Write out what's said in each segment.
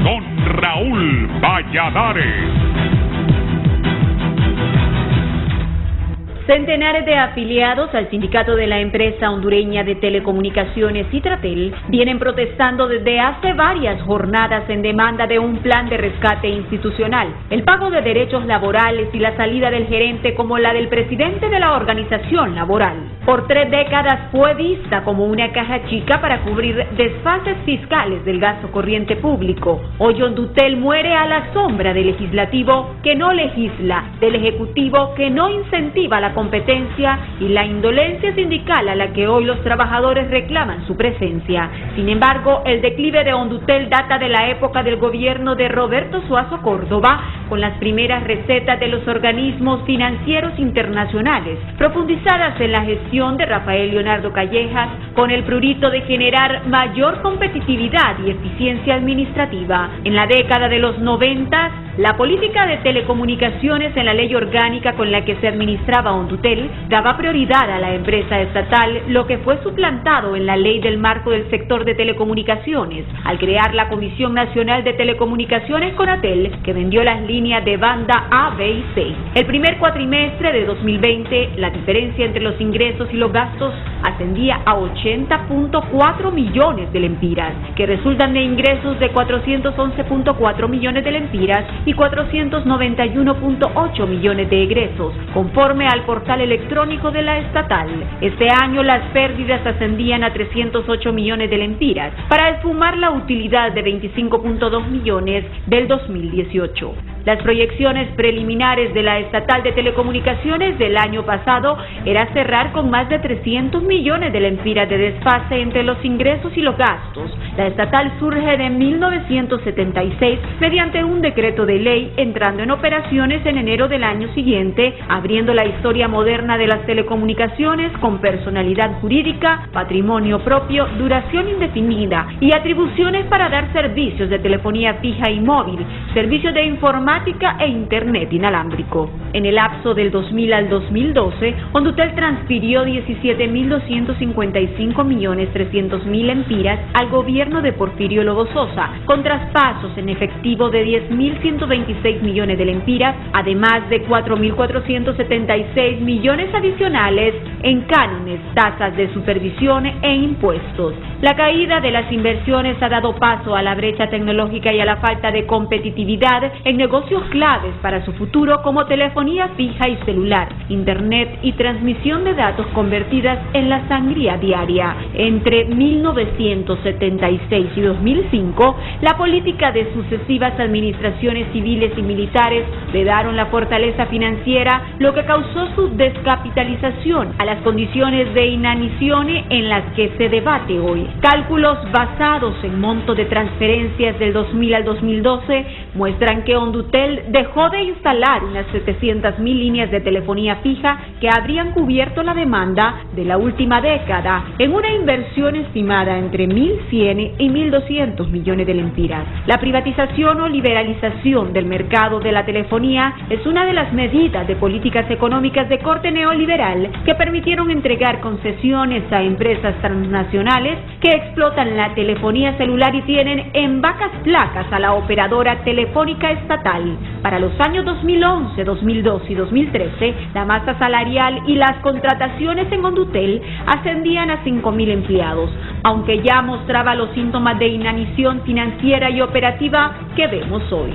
con Raúl Valladares. Centenares de afiliados al sindicato de la empresa hondureña de telecomunicaciones Itratel vienen protestando desde hace varias jornadas en demanda de un plan de rescate institucional, el pago de derechos laborales y la salida del gerente como la del presidente de la organización laboral. Por 3 décadas fue vista como una caja chica para cubrir desfases fiscales del gasto corriente público. Hoy Hondutel muere a la sombra del legislativo que no legisla, del ejecutivo que no incentiva la competencia y la indolencia sindical a la que hoy los trabajadores reclaman su presencia. Sin embargo, el declive de Hondutel data de la época del gobierno de Roberto Suazo Córdoba, con las primeras recetas de los organismos financieros internacionales, profundizadas en la gestión de Rafael Leonardo Callejas, con el prurito de generar mayor competitividad y eficiencia administrativa. En la década de los 90, la política de telecomunicaciones en la ley orgánica con la que se administraba Hondutel daba prioridad a la empresa estatal, lo que fue suplantado en la ley del marco del sector de telecomunicaciones, al crear la Comisión Nacional de Telecomunicaciones Conatel, que vendió las líneas de banda A, B y C. El primer cuatrimestre de 2020, la diferencia entre los ingresos y los gastos ascendía a 80.4 millones de lempiras, que resultan de ingresos de 411.4 millones de lempiras y 491.8 millones de egresos, conforme al portal electrónico de la estatal. Este año las pérdidas ascendían a 308 millones de lempiras, para esfumar la utilidad de 25.2 millones del 2018. Las proyecciones preliminares de la estatal de telecomunicaciones del año pasado era cerrar con más de 300 millones de lempiras de desfase entre los ingresos y los gastos. La estatal surge de 1976 mediante un decreto de ley, entrando en operaciones en enero del año siguiente, abriendo la historia moderna de las telecomunicaciones con personalidad jurídica, patrimonio propio, duración indefinida y atribuciones para dar servicios de telefonía fija y móvil, servicios de informática e internet inalámbrico. En el lapso del 2000 al 2012, Hondutel transfirió 17.255.300.000 lempiras al gobierno de Porfirio Lobo Sosa, con traspasos en efectivo de 10.126 millones de lempiras, además de 4.476 millones adicionales en cánones, tasas de supervisión e impuestos. La caída de las inversiones ha dado paso a la brecha tecnológica y a la falta de competitividad en negocios claves para su futuro, como telefonía fija y celular, internet y transmisión de datos convertidas en la sangría diaria. Entre 1976 y 2005, la política de sucesivas administraciones civiles y militares vedaron la fortaleza financiera, lo que causó su descapitalización a las condiciones de inanición en las que se debate hoy. Cálculos basados en monto de transferencias del 2000 al 2012 muestran que Hondutel dejó de instalar unas 700.000 líneas de telefonía fija que habrían cubierto la demanda de la última década, en una inversión estimada entre 1.100 y 1.200 millones de lempiras. La privatización o liberalización del mercado de la telefonía es una de las medidas de políticas económicas de corte neoliberal que permitieron entregar concesiones a empresas transnacionales que explotan la telefonía celular y tienen en vacas flacas a la operadora telefónica estatal. Para los años 2011, 2012 y 2013, la masa salarial y las contrataciones en Hondutel ascendían a 5.000 empleados, aunque ya mostraba los síntomas de inanición financiera y operativa que vemos hoy.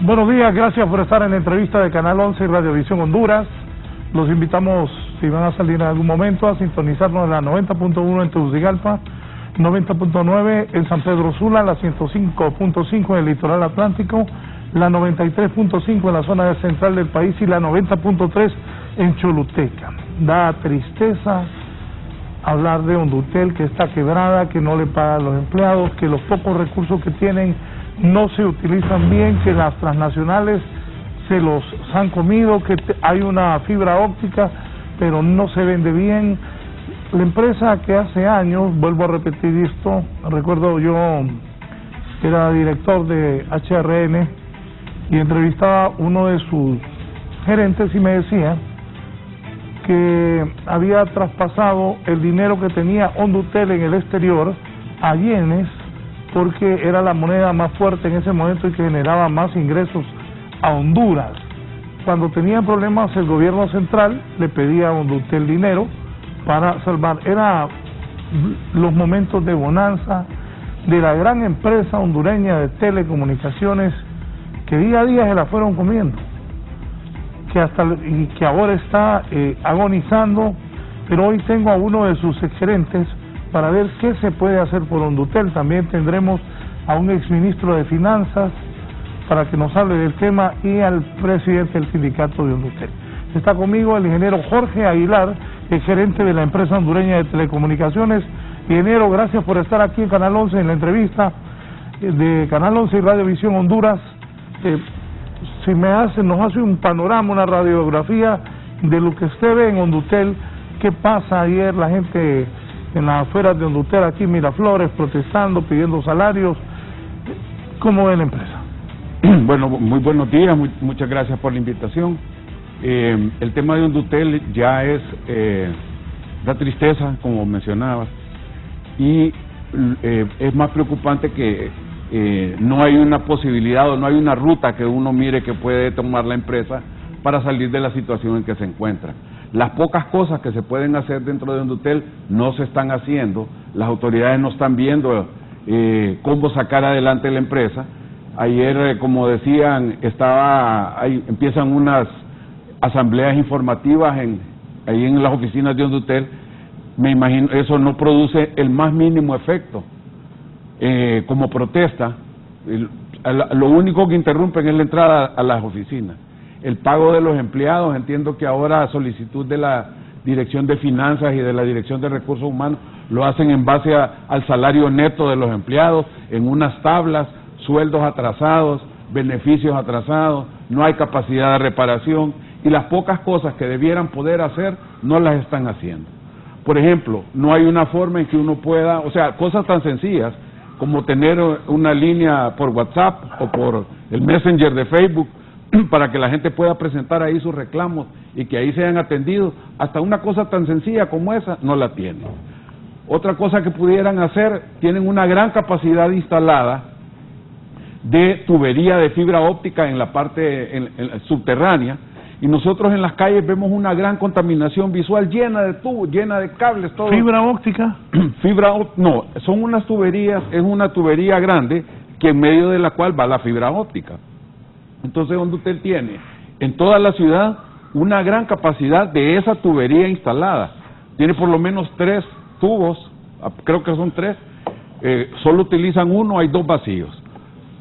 Buenos días, gracias por estar en la entrevista de Canal 11 y Radiovisión Honduras. Los invitamos, si van a salir en algún momento, a sintonizarnos en la 90.1 en Tegucigalpa, 90.9 en San Pedro Sula, la 105.5 en el litoral atlántico, la 93.5 en la zona central del país y la 90.3 en Choluteca. Da tristeza hablar de Hondutel, que está quebrada, que no le paga a los empleados, que los pocos recursos que tienen no se utilizan bien, que las transnacionales se los han comido, que hay una fibra óptica, pero no se vende bien. La empresa que hace años, vuelvo a repetir esto, recuerdo yo era director de HRN y entrevistaba a uno de sus gerentes y me decía que había traspasado el dinero que tenía Hondutel en el exterior a yenes porque era la moneda más fuerte en ese momento y que generaba más ingresos a Honduras. Cuando tenían problemas el gobierno central le pedía a Hondutel dinero para salvar. Era los momentos de bonanza de la gran empresa hondureña de telecomunicaciones que día a día se la fueron comiendo, y que ahora está agonizando. Pero hoy tengo a uno de sus exgerentes para ver qué se puede hacer por Hondutel. También tendremos a un exministro de Finanzas para que nos hable del tema y al presidente del sindicato de Hondutel. Está conmigo el ingeniero Jorge Aguilar, el gerente de la empresa hondureña de telecomunicaciones. Ingeniero, gracias por estar aquí en Canal 11 en la entrevista de Canal 11 y Radiovisión Honduras. Si nos hace un panorama, una radiografía de lo que usted ve en Hondutel, qué pasa ayer, la gente en las afueras de Hondutel, aquí en Miraflores, protestando, pidiendo salarios. ¿Cómo ve la empresa? Bueno, muy buenos días, muchas gracias por la invitación. El tema de Hondutel ya da tristeza, como mencionabas, y es más preocupante que no hay una posibilidad o no hay una ruta que uno mire que puede tomar la empresa para salir de la situación en que se encuentra. Las pocas cosas que se pueden hacer dentro de Hondutel no se están haciendo, las autoridades no están viendo cómo sacar adelante la empresa. Ayer, como decían, empiezan unas asambleas informativas ahí en las oficinas de Hondutel. Me imagino eso no produce el más mínimo efecto como protesta. Lo único que interrumpen es la entrada a las oficinas. El pago de los empleados, entiendo que ahora a solicitud de la Dirección de Finanzas y de la Dirección de Recursos Humanos lo hacen en base al salario neto de los empleados, en unas tablas, sueldos atrasados, beneficios atrasados, no hay capacidad de reparación y las pocas cosas que debieran poder hacer no las están haciendo. Por ejemplo, no hay una forma en que uno pueda, o sea, cosas tan sencillas como tener una línea por WhatsApp o por el Messenger de Facebook para que la gente pueda presentar ahí sus reclamos y que ahí sean atendidos. Hasta una cosa tan sencilla como esa no la tienen. Otra cosa que pudieran hacer, tienen una gran capacidad instalada de tubería de fibra óptica en la parte subterránea, y nosotros en las calles vemos una gran contaminación visual llena de tubos, llena de cables, todo. ¿Fibra óptica? No, son unas tuberías, es una tubería grande que en medio de la cual va la fibra óptica. Entonces Hondutel tiene en toda la ciudad una gran capacidad de esa tubería instalada. Tiene por lo menos 3 tubos, creo que son 3, solo utilizan uno, hay 2 vacíos.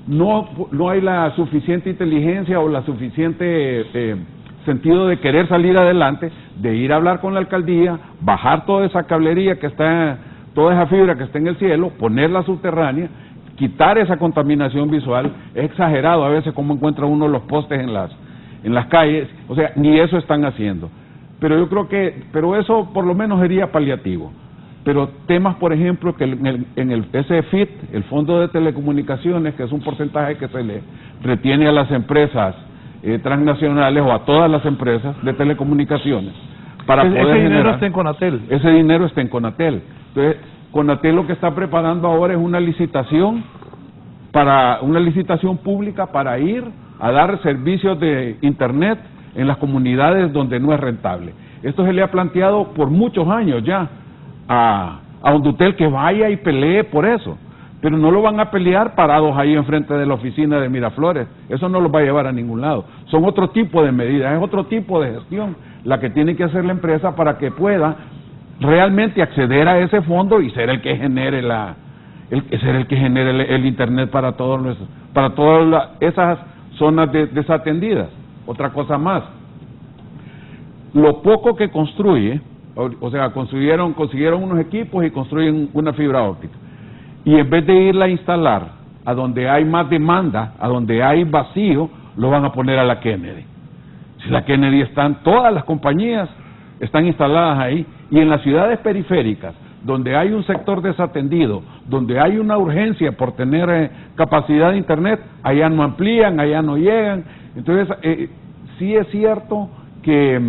No hay la suficiente inteligencia o la suficiente sentido de querer salir adelante, de ir a hablar con la alcaldía, bajar toda esa cablería que está, toda esa fibra que está en el cielo, ponerla subterránea, quitar esa contaminación visual. Es exagerado a veces cómo encuentra uno los postes en las calles, o sea, ni eso están haciendo. Pero yo creo pero eso por lo menos sería paliativo. Pero temas, por ejemplo, que en el SFIT, el Fondo de Telecomunicaciones, que es un porcentaje que se le retiene a las empresas transnacionales o a todas las empresas de telecomunicaciones, para poder ese dinero generar, está en Conatel. Ese dinero está en Conatel. Entonces, Conatel lo que está preparando ahora es una licitación pública para ir a dar servicios de Internet en las comunidades donde no es rentable. Esto se le ha planteado por muchos años ya a Hondutel, que vaya y pelee por eso, pero no lo van a pelear parados ahí enfrente de la oficina de Miraflores. Eso no los va a llevar a ningún lado. Son otro tipo de medidas, es otro tipo de gestión la que tiene que hacer la empresa para que pueda realmente acceder a ese fondo y ser el que genere el internet para todas esas zonas desatendidas. Otra cosa más, lo poco que construye, o sea, consiguieron unos equipos y construyen una fibra óptica, y en vez de irla a instalar a donde hay más demanda, a donde hay vacío, lo van a poner a la Kennedy. Si la Kennedy están, todas las compañías están instaladas ahí, y en las ciudades periféricas, donde hay un sector desatendido, donde hay una urgencia por tener capacidad de internet, allá no amplían, allá no llegan. Entonces, sí es cierto que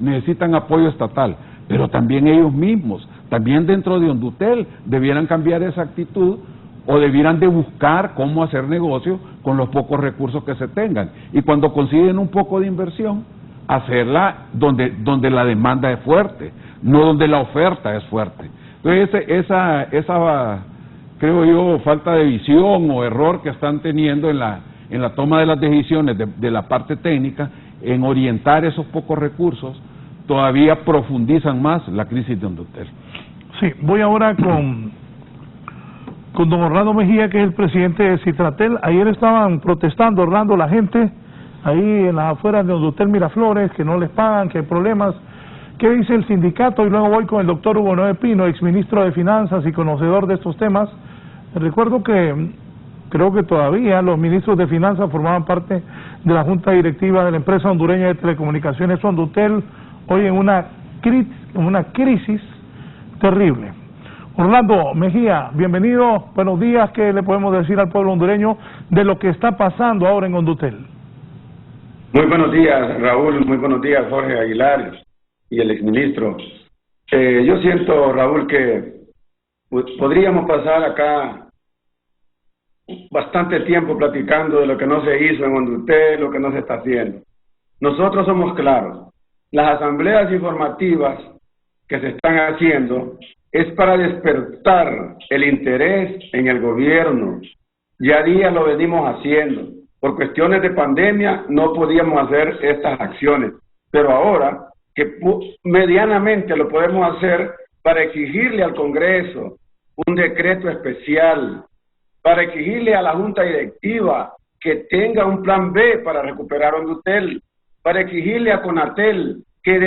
necesitan apoyo estatal, pero también ellos mismos, también dentro de Hondutel, debieran cambiar esa actitud o debieran de buscar cómo hacer negocio con los pocos recursos que se tengan. Y cuando consiguen un poco de inversión, hacerla donde la demanda es fuerte, no donde la oferta es fuerte. Entonces, esa creo yo, falta de visión o error que están teniendo en la toma de las decisiones de la parte técnica, en orientar esos pocos recursos, todavía profundizan más la crisis de Hondutel. Sí, voy ahora con don Orlando Mejía, que es el presidente de Citratel. Ayer estaban protestando, Orlando, la gente ahí en las afueras de Hondutel Miraflores, que no les pagan, que hay problemas. ¿Qué dice el sindicato? Y luego voy con el doctor Hugo Noé Pino, exministro de Finanzas y conocedor de estos temas. Recuerdo que creo que todavía los ministros de Finanzas formaban parte de la junta directiva de la empresa hondureña de telecomunicaciones Hondutel, hoy en una crisis terrible. Orlando Mejía, bienvenido, buenos días. ¿Qué le podemos decir al pueblo hondureño de lo que está pasando ahora en Hondutel? Muy buenos días, Raúl, muy buenos días, Jorge Aguilar y el exministro. Yo siento, Raúl, que podríamos pasar acá bastante tiempo platicando de lo que no se hizo en Hondutel, lo que no se está haciendo. Nosotros somos claros. Las asambleas informativas que se están haciendo es para despertar el interés en el gobierno. Ya días lo venimos haciendo. Por cuestiones de pandemia no podíamos hacer estas acciones, pero ahora que medianamente lo podemos hacer para exigirle al Congreso un decreto especial, para exigirle a la Junta Directiva que tenga un plan B para recuperar Hondutel, para exigirle a Conatel que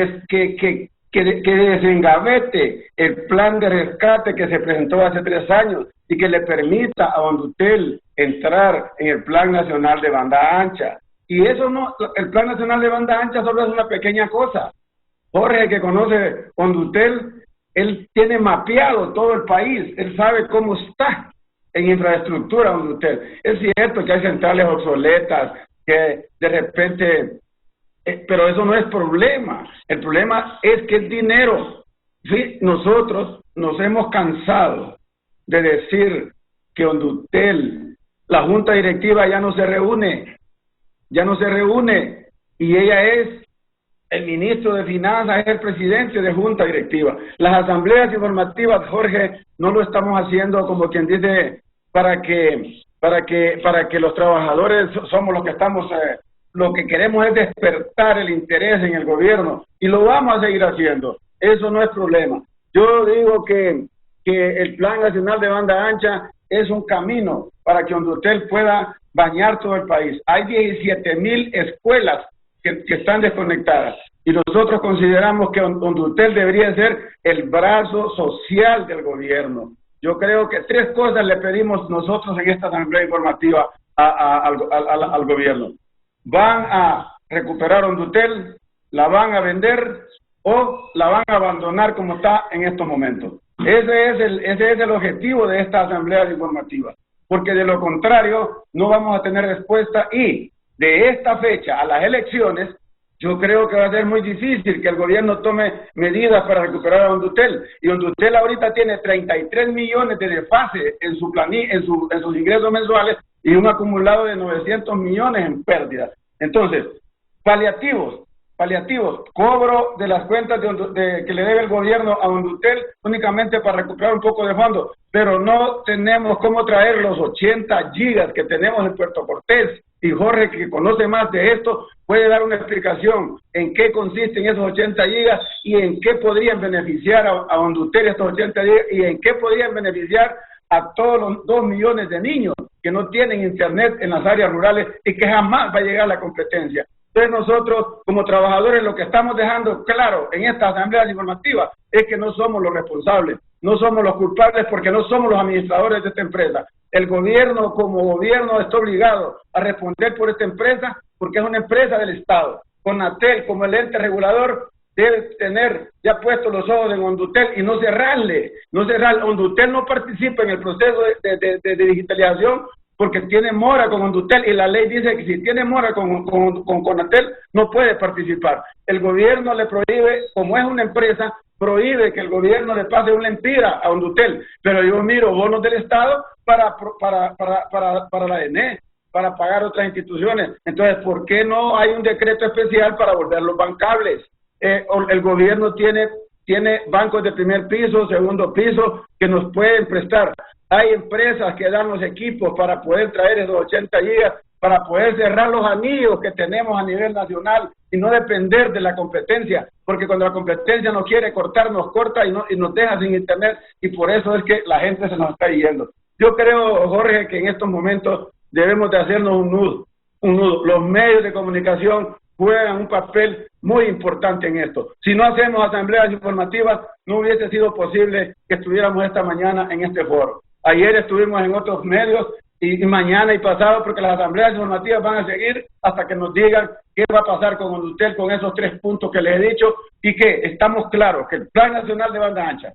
desengavete el plan de rescate que se presentó hace 3 años y que le permita a Hondutel entrar en el Plan Nacional de Banda Ancha. Y eso no, el Plan Nacional de Banda Ancha solo es una pequeña cosa. Jorge, que conoce Hondutel, él tiene mapeado todo el país, él sabe cómo está en infraestructura Hondutel. Es cierto que hay centrales obsoletas, que de repente, pero eso no es problema. El problema es que es dinero. Sí, nosotros nos hemos cansado de decir que Hondutel, la Junta Directiva ya no se reúne, y ella es el ministro de Finanzas, es el presidente de Junta Directiva. Las asambleas informativas, Jorge, no lo estamos haciendo como quien dice para que los trabajadores somos los que estamos, lo que queremos es despertar el interés en el gobierno y lo vamos a seguir haciendo. Eso no es problema. Yo digo que el Plan Nacional de Banda Ancha es un camino para que Hondutel pueda bañar todo el país. Hay 17,000 escuelas que están desconectadas y nosotros consideramos que Hondutel debería ser el brazo social del gobierno. Yo creo que 3 cosas le pedimos nosotros en esta asamblea informativa al gobierno. Van a recuperar Hondutel, la van a vender o la van a abandonar como está en estos momentos. Ese es el objetivo de esta asamblea informativa, porque de lo contrario no vamos a tener respuesta, y de esta fecha a las elecciones yo creo que va a ser muy difícil que el gobierno tome medidas para recuperar a Hondutel, y Hondutel ahorita tiene 33 millones de desfase en sus ingresos mensuales y un acumulado de 900 millones en pérdidas. Entonces, paliativos, paliativos, cobro de las cuentas que le debe el gobierno a Hondutel únicamente para recuperar un poco de fondos, pero no tenemos cómo traer los 80 gigas que tenemos en Puerto Cortés, y Jorge, que conoce más de esto, puede dar una explicación en qué consisten esos 80 gigas y en qué podrían beneficiar a Hondutel estos 80 gigas y en qué podrían beneficiar a todos los 2 millones de niños que no tienen internet en las áreas rurales y que jamás va a llegar la competencia. Entonces nosotros, como trabajadores, lo que estamos dejando claro en esta asamblea informativa es que no somos los responsables, no somos los culpables porque no somos los administradores de esta empresa. El gobierno, como gobierno, está obligado a responder por esta empresa porque es una empresa del Estado. Conatel, como el ente regulador, debe tener ya puestos los ojos en Hondutel y no cerrarle. Hondutel no participa en el proceso de digitalización porque tiene mora con Hondutel y la ley dice que si tiene mora con Conatel no puede participar. El gobierno le prohíbe, como es una empresa, prohíbe que el gobierno le pase una empira a Hondutel, pero yo miro bonos del Estado para la ENE, para pagar otras instituciones. Entonces, ¿por qué no hay un decreto especial para volverlos bancables? El gobierno tiene bancos de primer piso, segundo piso, que nos pueden prestar. Hay empresas que dan los equipos para poder traer esos 80 gigas, para poder cerrar los anillos que tenemos a nivel nacional y no depender de la competencia, porque cuando la competencia nos quiere cortar, nos corta y nos deja sin internet, y por eso es que la gente se nos está yendo. Yo creo, Jorge, que en estos momentos debemos de hacernos un nudo. Los medios de comunicación juegan un papel muy importante en esto. Si no hacemos asambleas informativas, no hubiese sido posible que estuviéramos esta mañana en este foro. Ayer estuvimos en otros medios y mañana y pasado, porque las asambleas informativas van a seguir hasta que nos digan qué va a pasar con Hondutel con esos 3 puntos que les he dicho, y que estamos claros que el Plan Nacional de Banda Ancha,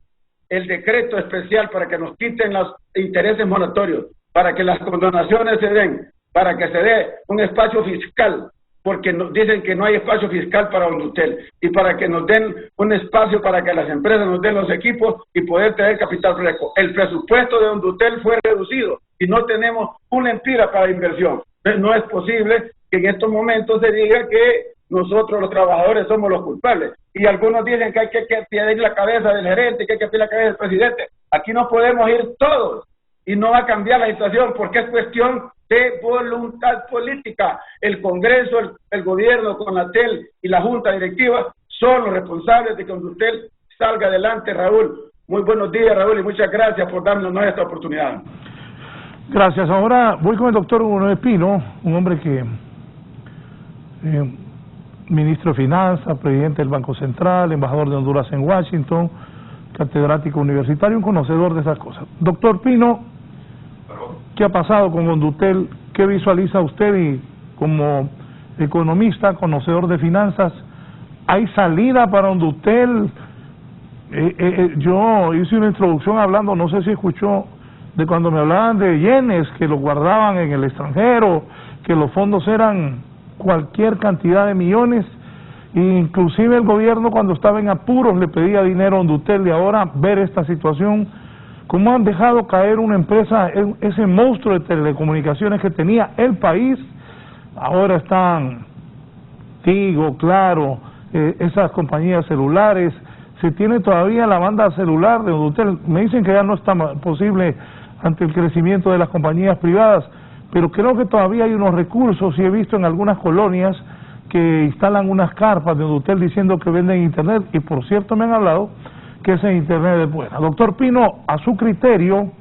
el decreto especial para que nos quiten los intereses moratorios, para que las condonaciones se den, para que se dé un espacio fiscal, porque nos dicen que no hay espacio fiscal para Hondutel, y para que nos den un espacio para que las empresas nos den los equipos y poder tener capital fresco. El presupuesto de Hondutel fue reducido y no tenemos una empira para inversión. Entonces, no es posible que en estos momentos se diga que nosotros los trabajadores somos los culpables. Y algunos dicen que hay que pedir la cabeza del gerente, que hay que pedir la cabeza del presidente. Aquí no podemos ir todos y no va a cambiar la situación porque es cuestión de voluntad política. El Congreso, el gobierno, Conatel y la Junta Directiva son los responsables de que Hondutel salga adelante. Raúl, muy buenos días, Raúl, y muchas gracias por darnos esta oportunidad. Gracias. Ahora voy con el doctor Hugo Noé Pino, un hombre que ministro de Finanzas, presidente del Banco Central, embajador de Honduras en Washington, catedrático universitario, un conocedor de esas cosas. Doctor Pino, ¿qué ha pasado con Hondutel? ¿Qué visualiza usted? Y como economista, conocedor de finanzas, ¿hay salida para Hondutel? Yo hice una introducción hablando, no sé si escuchó, de cuando me hablaban de yenes que los guardaban en el extranjero, que los fondos eran cualquier cantidad de millones, e inclusive el gobierno cuando estaba en apuros le pedía dinero a Hondutel, y ahora ver esta situación, cómo han dejado caer una empresa, ese monstruo de telecomunicaciones que tenía el país. Ahora están Tigo, Claro, esas compañías celulares. Se tiene todavía la banda celular de Hondutel. Me dicen que ya no está posible ante el crecimiento de las compañías privadas, pero creo que todavía hay unos recursos, y he visto en algunas colonias que instalan unas carpas de Hondutel diciendo que venden internet, y por cierto me han hablado que ese internet es buena. Doctor Pino, a su criterio,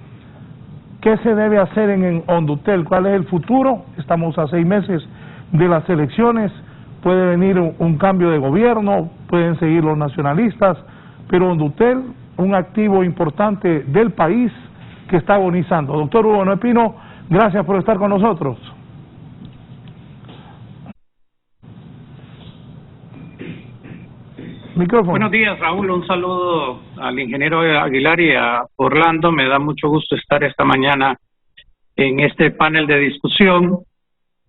¿qué se debe hacer en Hondutel? ¿Cuál es el futuro? Estamos a 6 meses de las elecciones, puede venir un cambio de gobierno, pueden seguir los nacionalistas, pero Hondutel, un activo importante del país que está agonizando. Doctor Hugo Noé Pino, gracias por estar con nosotros. Micrófono. Buenos días, Raúl. Un saludo al ingeniero Aguilar y a Orlando. Me da mucho gusto estar esta mañana en este panel de discusión.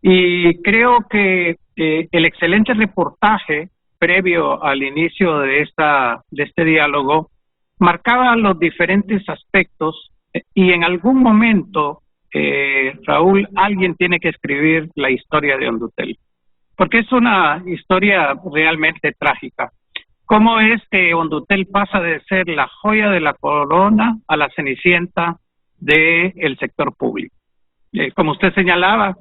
Y creo que el excelente reportaje previo al inicio de este diálogo marcaba los diferentes aspectos, y en algún momento, Raúl, alguien tiene que escribir la historia de Hondutel. porque es una historia realmente trágica. ¿Cómo es que Hondutel pasa de ser la joya de la corona a la cenicienta del sector público? Como usted señalaba,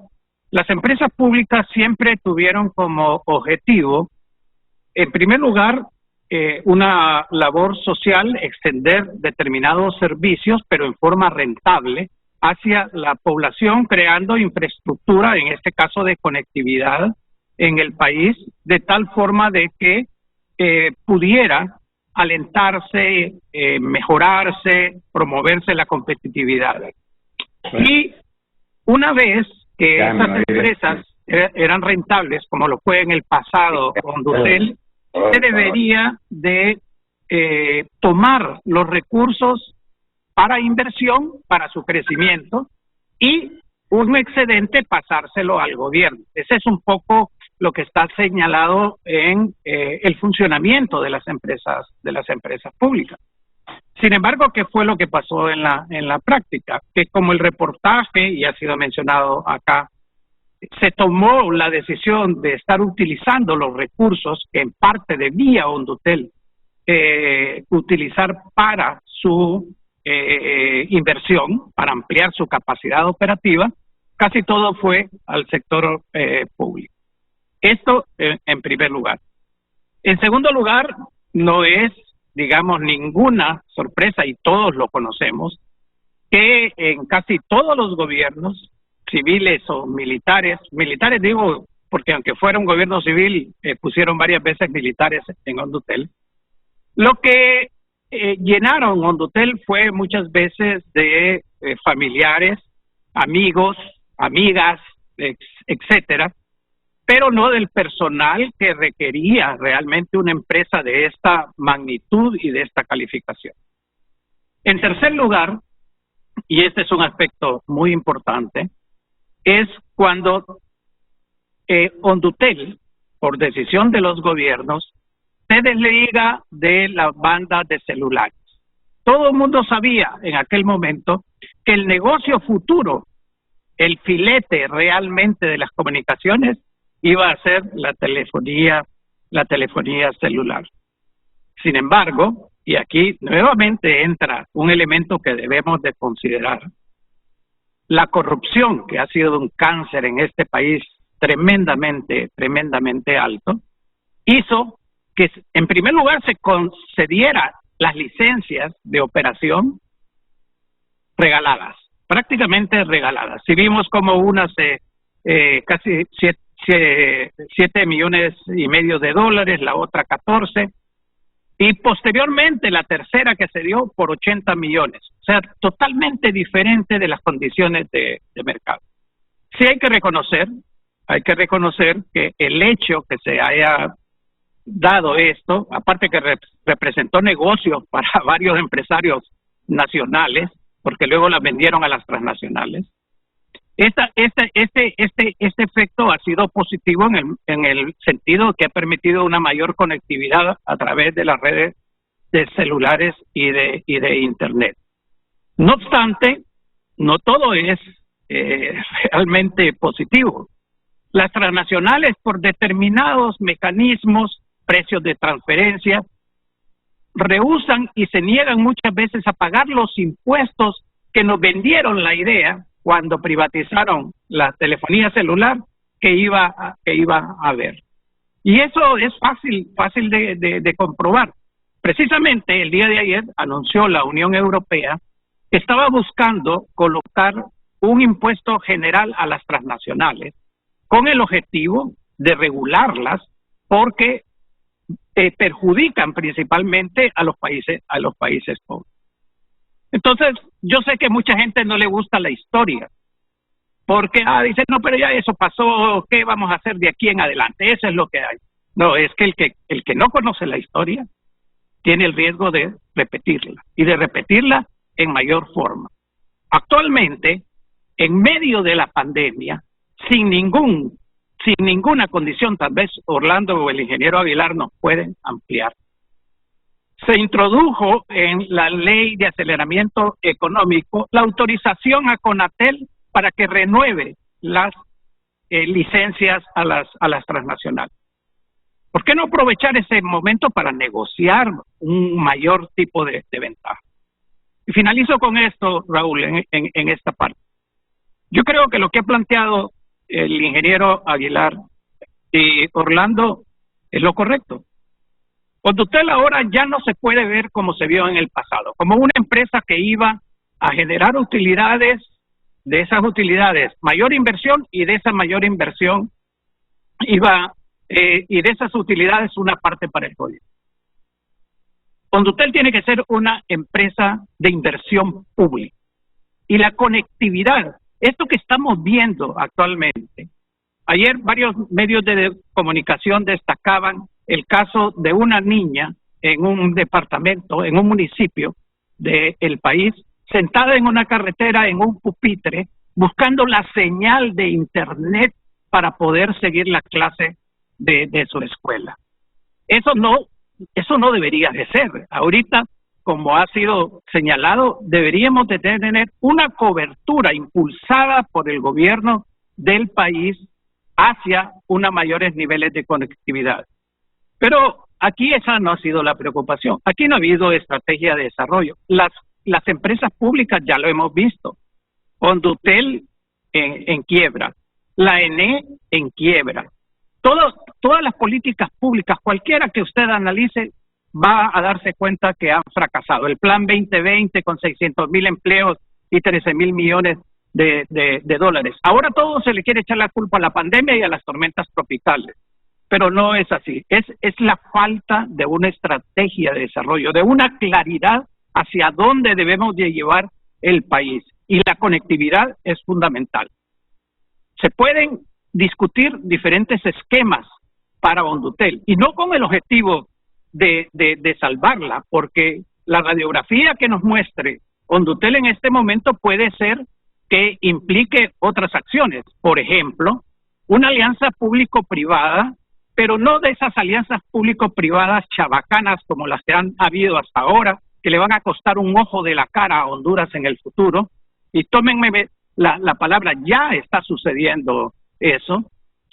las empresas públicas siempre tuvieron como objetivo, en primer lugar, una labor social, extender determinados servicios, pero en forma rentable, hacia la población, creando infraestructura, en este caso de conectividad, en el país, de tal forma de que pudiera alentarse, mejorarse, promoverse la competitividad. Y una vez que esas empresas eran rentables, como lo fue en el pasado Hondutel, se debería de tomar los recursos para inversión, para su crecimiento, y un excedente pasárselo al gobierno. Ese es un poco lo que está señalado en el funcionamiento de las empresas públicas. Sin embargo, ¿qué fue lo que pasó en la práctica? Que como el reportaje, y ha sido mencionado acá, se tomó la decisión de estar utilizando los recursos que en parte debía Hondutel utilizar para su inversión, para ampliar su capacidad operativa, casi todo fue al sector público. Esto en primer lugar. En segundo lugar, no es, digamos, ninguna sorpresa, y todos lo conocemos, que en casi todos los gobiernos, civiles o militares digo, porque aunque fuera un gobierno civil, pusieron varias veces militares en Hondutel, lo que llenaron Hondutel fue muchas veces de familiares, amigos, amigas, etcétera, pero no del personal que requería realmente una empresa de esta magnitud y de esta calificación. En tercer lugar, y este es un aspecto muy importante, es cuando Hondutel, por decisión de los gobiernos, se desliga de la banda de celulares. Todo el mundo sabía en aquel momento que el negocio futuro, el filete realmente de las comunicaciones, iba a ser la telefonía celular. Sin embargo, y aquí nuevamente entra un elemento que debemos de considerar, la corrupción, que ha sido un cáncer en este país tremendamente alto, hizo que en primer lugar se concediera las licencias de operación regaladas, prácticamente regaladas. Si vimos como unas casi 7,5 millones de dólares, la otra 14, y posteriormente la tercera que se dio por 80 millones. O sea, totalmente diferente de las condiciones de mercado. Sí hay que reconocer que el hecho que se haya dado esto, aparte que representó negocios para varios empresarios nacionales, porque luego las vendieron a las transnacionales, este efecto ha sido positivo en el sentido que ha permitido una mayor conectividad a través de las redes de celulares y de Internet. No obstante, no todo es realmente positivo. Las transnacionales, por determinados mecanismos, precios de transferencia, rehúsan y se niegan muchas veces a pagar los impuestos que nos vendieron la idea cuando privatizaron la telefonía celular que iba a haber. Y eso es fácil de comprobar. Precisamente el día de ayer anunció la Unión Europea que estaba buscando colocar un impuesto general a las transnacionales con el objetivo de regularlas, porque perjudican principalmente a los países pobres. Entonces, yo sé que mucha gente no le gusta la historia, porque dice, no, pero ya eso pasó, ¿qué vamos a hacer de aquí en adelante? Eso es lo que hay. No, es que el que no conoce la historia tiene el riesgo de repetirla, y de repetirla en mayor forma. Actualmente, en medio de la pandemia, sin ninguna condición, tal vez Orlando o el ingeniero Aguilar nos pueden ampliar, se introdujo en la Ley de Aceleramiento Económico la autorización a Conatel para que renueve las licencias a las transnacionales. ¿Por qué no aprovechar ese momento para negociar un mayor tipo de ventaja? Y finalizo con esto, Raúl, en esta parte. Yo creo que lo que ha planteado el ingeniero Aguilar y Orlando es lo correcto. Condutel ahora ya no se puede ver como se vio en el pasado, como una empresa que iba a generar utilidades, de esas utilidades mayor inversión, y de esa mayor inversión y de esas utilidades una parte para el gobierno. Condutel tiene que ser una empresa de inversión pública. Y la conectividad, esto que estamos viendo actualmente, ayer varios medios de comunicación destacaban el caso de una niña en un departamento, en un municipio del país, sentada en una carretera, en un pupitre, buscando la señal de internet para poder seguir la clase de su escuela. Eso no debería de ser. Ahorita, como ha sido señalado, deberíamos de tener una cobertura impulsada por el gobierno del país hacia unos mayores niveles de conectividad. Pero aquí esa no ha sido la preocupación. Aquí no ha habido estrategia de desarrollo. Las empresas públicas ya lo hemos visto. Condutel en quiebra, la ENE en quiebra. Todas las políticas públicas, cualquiera que usted analice, va a darse cuenta que han fracasado. El Plan 2020 con 600,000 empleos y 13,000 millones de dólares. Ahora todo se le quiere echar la culpa a la pandemia y a las tormentas tropicales. Pero no es así. Es la falta de una estrategia de desarrollo, de una claridad hacia dónde debemos de llevar el país. Y la conectividad es fundamental. Se pueden discutir diferentes esquemas para Condutel, y no con el objetivo de salvarla, porque la radiografía que nos muestre Condutel en este momento puede ser que implique otras acciones. Por ejemplo, una alianza público-privada, pero no de esas alianzas público-privadas chabacanas como las que han habido hasta ahora, que le van a costar un ojo de la cara a Honduras en el futuro. Y tómenme la palabra, ya está sucediendo eso,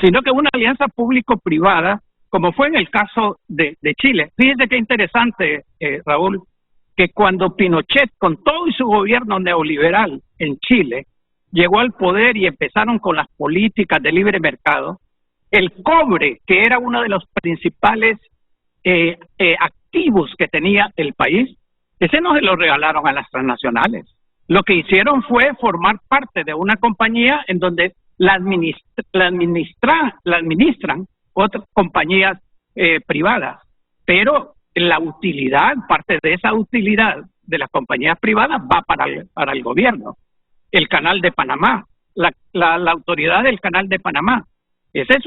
sino que una alianza público-privada, como fue en el caso de Chile. Fíjense qué interesante, Raúl, que cuando Pinochet, con todo y su gobierno neoliberal en Chile, llegó al poder y empezaron con las políticas de libre mercado, el cobre, que era uno de los principales activos que tenía el país, ese no se lo regalaron a las transnacionales. Lo que hicieron fue formar parte de una compañía en donde la administran otras compañías privadas. Pero la utilidad, parte de esa utilidad de las compañías privadas va para el gobierno. El Canal de Panamá, la autoridad del Canal de Panamá. Ese es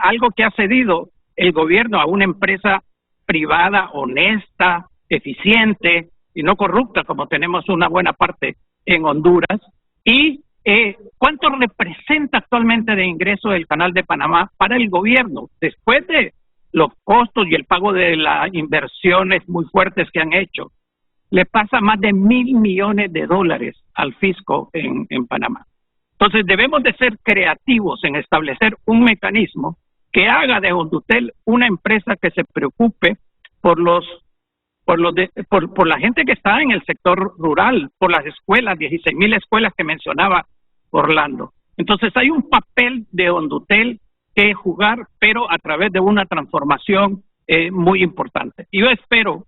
algo que ha cedido el gobierno a una empresa privada, honesta, eficiente y no corrupta, como tenemos una buena parte en Honduras. Y ¿cuánto representa actualmente de ingreso el Canal de Panamá para el gobierno? Después de los costos y el pago de las inversiones muy fuertes que han hecho, le pasa más de $1,000 millones al fisco en Panamá. Entonces debemos de ser creativos en establecer un mecanismo que haga de Condutel una empresa que se preocupe por la gente que está en el sector rural, por las escuelas, 16,000 escuelas que mencionaba Orlando. Entonces hay un papel de Condutel que jugar, pero a través de una transformación muy importante. Y yo espero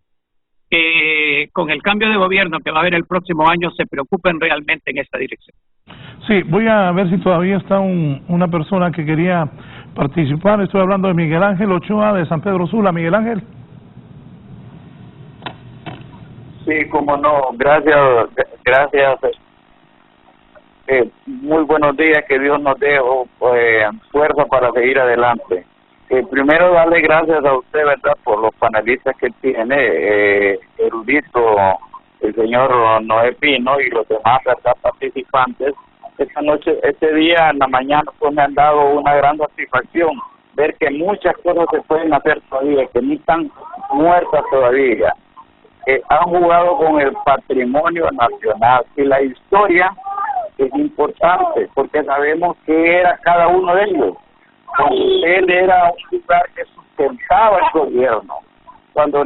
que con el cambio de gobierno que va a haber el próximo año se preocupen realmente en esta dirección. Sí, voy a ver si todavía está una persona que quería participar. Estoy hablando de Miguel Ángel Ochoa de San Pedro Sula. Miguel Ángel. Sí, cómo no, gracias. Muy buenos días, que Dios nos dé fuerza para seguir adelante. Primero darle gracias a usted, ¿verdad?, por los panelistas que tiene, erudito, el señor Noé Pino y los demás, ¿verdad?, participantes. Esta noche, este día en la mañana, pues me han dado una gran satisfacción ver que muchas cosas se pueden hacer todavía, que ni están muertas todavía. Han jugado con el patrimonio nacional y la historia es importante, porque sabemos qué era cada uno de ellos. Él era un lugar que sustentaba el gobierno. Cuando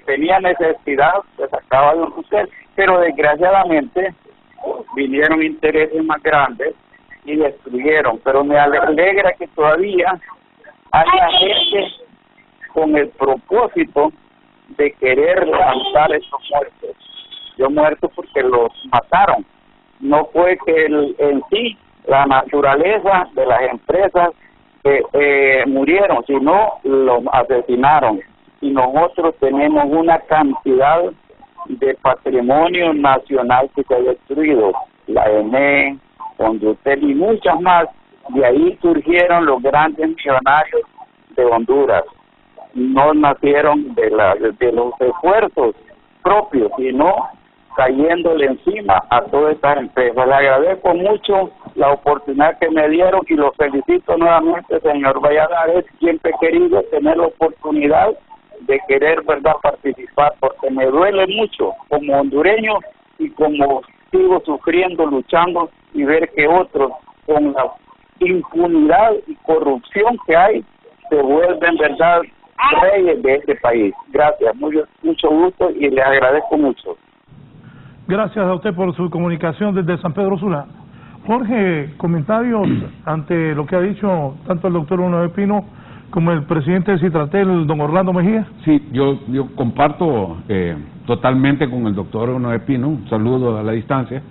tenía necesidad, se sacaba de un hotel, pero desgraciadamente vinieron intereses más grandes y destruyeron. Pero me alegra que todavía haya gente con el propósito de querer levantar estos muertos. Yo muerto porque los mataron. No fue que en sí la naturaleza de las empresas murieron, sino los asesinaron. Y nosotros tenemos una cantidad de patrimonio nacional que se ha destruido, la ENE, Hondutel y muchas más. De ahí surgieron los grandes millonarios de Honduras. No nacieron de los esfuerzos propios, sino cayéndole encima a todas estas empresas. Le agradezco mucho la oportunidad que me dieron y lo felicito nuevamente, señor Valladares. Siempre he querido tener la oportunidad de querer, ¿verdad?, participar, porque me duele mucho como hondureño y como sigo sufriendo, luchando, y ver que otros, con la impunidad y corrupción que hay, se vuelven, ¿verdad?, reyes de este país. Gracias, mucho gusto y les agradezco mucho. Gracias a usted por su comunicación desde San Pedro Sula. Jorge, comentarios ante lo que ha dicho tanto el doctor Uno de Pino como el presidente de Citratel, don Orlando Mejía. Sí, yo comparto totalmente con el doctor Uno de Pino, un saludo a la distancia,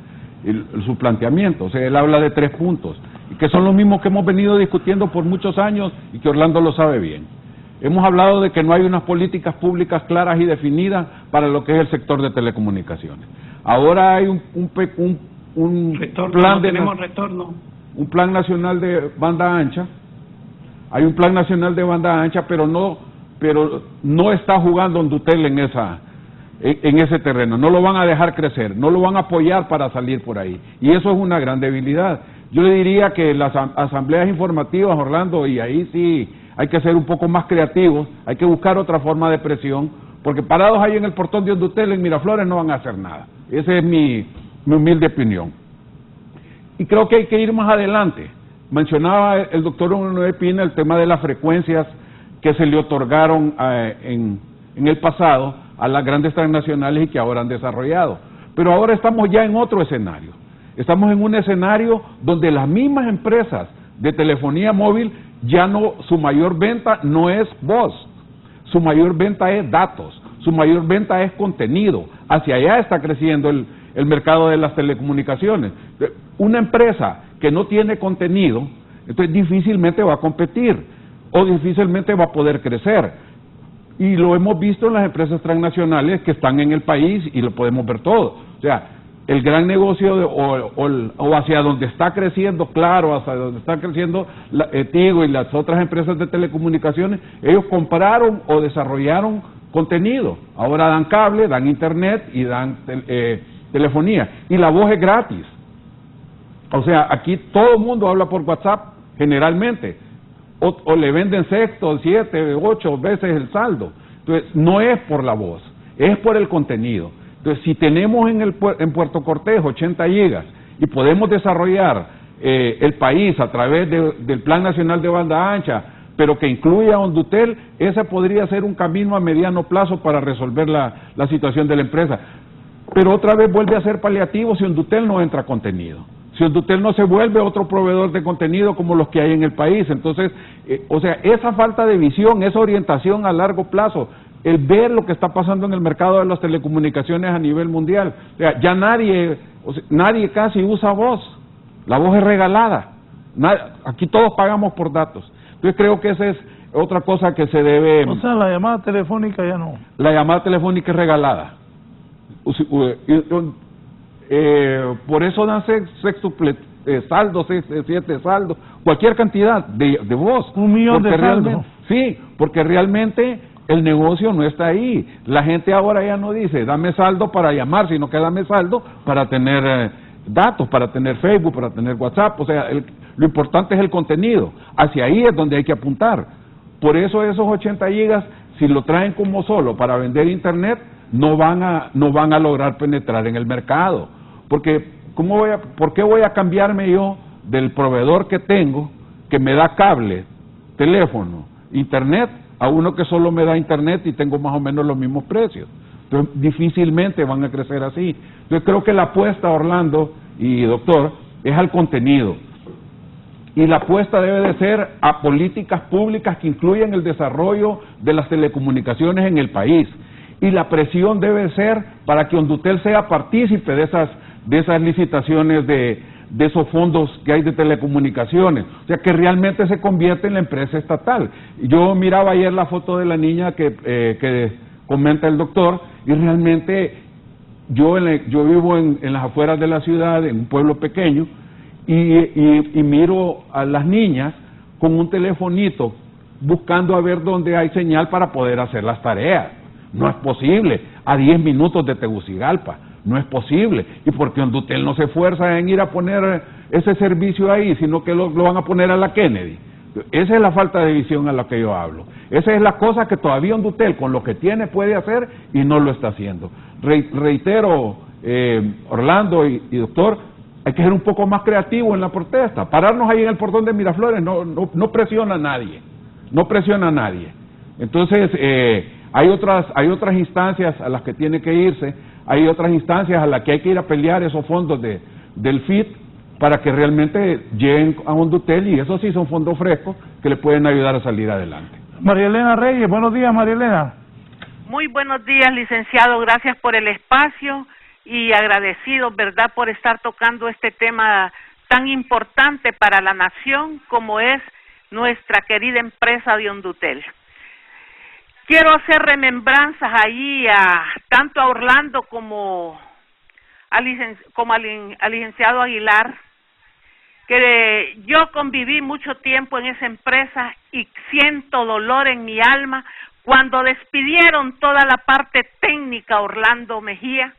su planteamiento. O sea, él habla de 3 puntos, que son los mismos que hemos venido discutiendo por muchos años y que Orlando lo sabe bien. Hemos hablado de que no hay unas políticas públicas claras y definidas para lo que es el sector de telecomunicaciones. Ahora hay un plan un plan nacional de banda ancha. Hay un plan nacional de banda ancha, pero no está jugando Hondutel en ese terreno. No lo van a dejar crecer, no lo van a apoyar para salir por ahí. Y eso es una gran debilidad. Yo le diría que las asambleas informativas, Orlando, y ahí sí hay que ser un poco más creativos, hay que buscar otra forma de presión, porque parados ahí en el portón de Hondutel, en Miraflores, no van a hacer nada. Esa es mi humilde opinión. Y creo que hay que ir más adelante. Mencionaba el doctor Uno de Pina el tema de las frecuencias que se le otorgaron en el pasado a las grandes transnacionales y que ahora han desarrollado. Pero ahora estamos ya en otro escenario. Estamos en un escenario donde las mismas empresas de telefonía móvil ya no, su mayor venta no es voz, su mayor venta es datos, su mayor venta es contenido. Hacia allá está creciendo el mercado de las telecomunicaciones. Una empresa que no tiene contenido, entonces difícilmente va a competir o difícilmente va a poder crecer. Y lo hemos visto en las empresas transnacionales que están en el país y lo podemos ver todo. O sea, el gran negocio o hacia donde está creciendo, claro, hacia donde está creciendo Tigo y las otras empresas de telecomunicaciones, ellos compraron o desarrollaron contenido. Ahora dan cable, dan internet y dan telefonía. Y la voz es gratis. O sea, aquí todo el mundo habla por WhatsApp, generalmente. O le venden 6, 7, 8 veces el saldo. Entonces, no es por la voz, es por el contenido. Entonces, si tenemos en Puerto Cortés 80 gigas y podemos desarrollar el país a través del Plan Nacional de Banda Ancha, pero que incluya Hondutel, ese podría ser un camino a mediano plazo para resolver la situación de la empresa. Pero otra vez vuelve a ser paliativo si Hondutel no entra contenido. Si Hondutel no se vuelve otro proveedor de contenido como los que hay en el país. Entonces, o sea, esa falta de visión, esa orientación a largo plazo, el ver lo que está pasando en el mercado de las telecomunicaciones a nivel mundial. O sea, ya nadie casi usa voz. La voz es regalada. Aquí todos pagamos por datos. Entonces creo que esa es otra cosa que se debe... O sea, la llamada telefónica ya no. La llamada telefónica es regalada. Por eso dan sextuple saldo, 7 saldos, cualquier cantidad de voz. 1 millón de saldos. Sí, porque realmente el negocio no está ahí. La gente ahora ya no dice, dame saldo para llamar, sino que dame saldo para tener datos, para tener Facebook, para tener WhatsApp. O sea, lo importante es el contenido. Hacia ahí es donde hay que apuntar. Por eso esos 80 gigas, si lo traen como solo para vender internet, no van a lograr penetrar en el mercado. Porque ¿Por qué voy a cambiarme yo del proveedor que tengo, que me da cable, teléfono, internet, a uno que solo me da internet y tengo más o menos los mismos precios? Entonces, difícilmente van a crecer así. Yo creo que la apuesta, Orlando y doctor, es al contenido. Y la apuesta debe de ser a políticas públicas que incluyan el desarrollo de las telecomunicaciones en el país. Y la presión debe ser para que Hondutel sea partícipe de esas licitaciones de esos fondos que hay de telecomunicaciones. O sea, que realmente se convierte en la empresa estatal. Yo miraba ayer la foto de la niña que comenta el doctor, y realmente yo vivo en las afueras de la ciudad, en un pueblo pequeño, y miro a las niñas con un telefonito buscando a ver dónde hay señal para poder hacer las tareas. No es posible, a 10 minutos de Tegucigalpa, no es posible. ¿Y por qué Hondutel no se esfuerza en ir a poner ese servicio ahí, sino que lo van a poner a la Kennedy? Esa es la falta de visión a la que yo hablo. Esa es la cosa que todavía Hondutel, con lo que tiene, puede hacer y no lo está haciendo. Reitero, Orlando y doctor, hay que ser un poco más creativo en la protesta. Pararnos ahí en el portón de Miraflores no presiona a nadie. No presiona a nadie. Entonces, hay otras instancias a las que tiene que irse, hay otras instancias a las que hay que ir a pelear esos fondos del FIT para que realmente lleguen a Hondutel, y eso sí son fondos frescos que le pueden ayudar a salir adelante. María Elena Reyes, buenos días, María Elena. Muy buenos días, licenciado, gracias por el espacio y agradecido, ¿verdad?, por estar tocando este tema tan importante para la nación como es nuestra querida empresa de Hondutel. Quiero hacer remembranzas ahí tanto a Orlando como al licenciado Aguilar, que yo conviví mucho tiempo en esa empresa y siento dolor en mi alma cuando despidieron toda la parte técnica Orlando Mejía,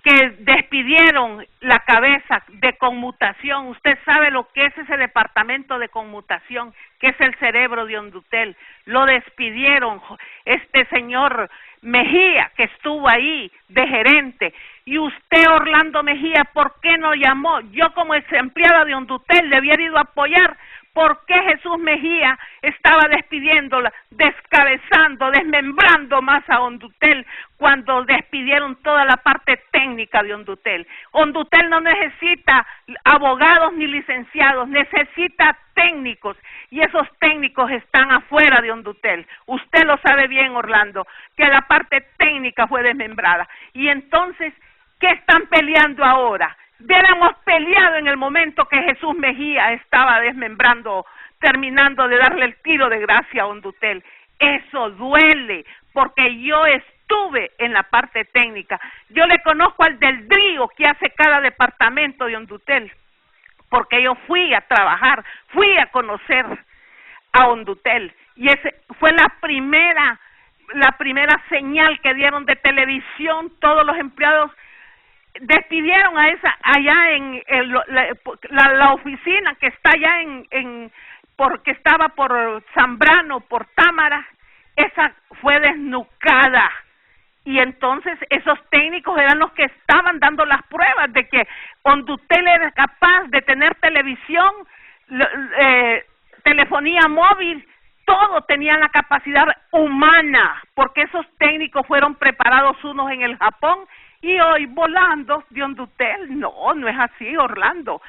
que despidieron la cabeza de conmutación. Usted sabe lo que es ese departamento de conmutación, que es el cerebro de Hondutel. Lo despidieron este señor Mejía, que estuvo ahí de gerente. Y usted, Orlando Mejía, ¿por qué no llamó? Yo como ex empleada de Hondutel le hubiera ido a apoyar. ¿Por qué Jesús Mejía estaba despidiéndola, descabezando, desmembrando más a Hondutel cuando despidieron toda la parte técnica de Hondutel? Hondutel no necesita abogados ni licenciados, necesita técnicos, y esos técnicos están afuera de Hondutel. Usted lo sabe bien, Orlando, que la parte técnica fue desmembrada. Y entonces, ¿qué están peleando ahora? Hubiéramos peleado en el momento que Jesús Mejía estaba desmembrando, terminando de darle el tiro de gracia a Hondutel. Eso duele, porque yo estuve en la parte técnica. Yo le conozco al del DRIO que hace cada departamento de Hondutel, porque yo fui a trabajar, fui a conocer a Hondutel, y ese fue la primera señal que dieron de televisión. Todos los empleados despidieron a esa allá en la oficina que está allá porque estaba por Zambrano, por Támara. Esa fue desnucada, y entonces esos técnicos eran los que estaban dando las pruebas de que Hondutel era capaz de tener televisión, telefonía móvil, todo tenían la capacidad humana, porque esos técnicos fueron preparados unos en el Japón y hoy volando de Hondutel. No es así, Orlando.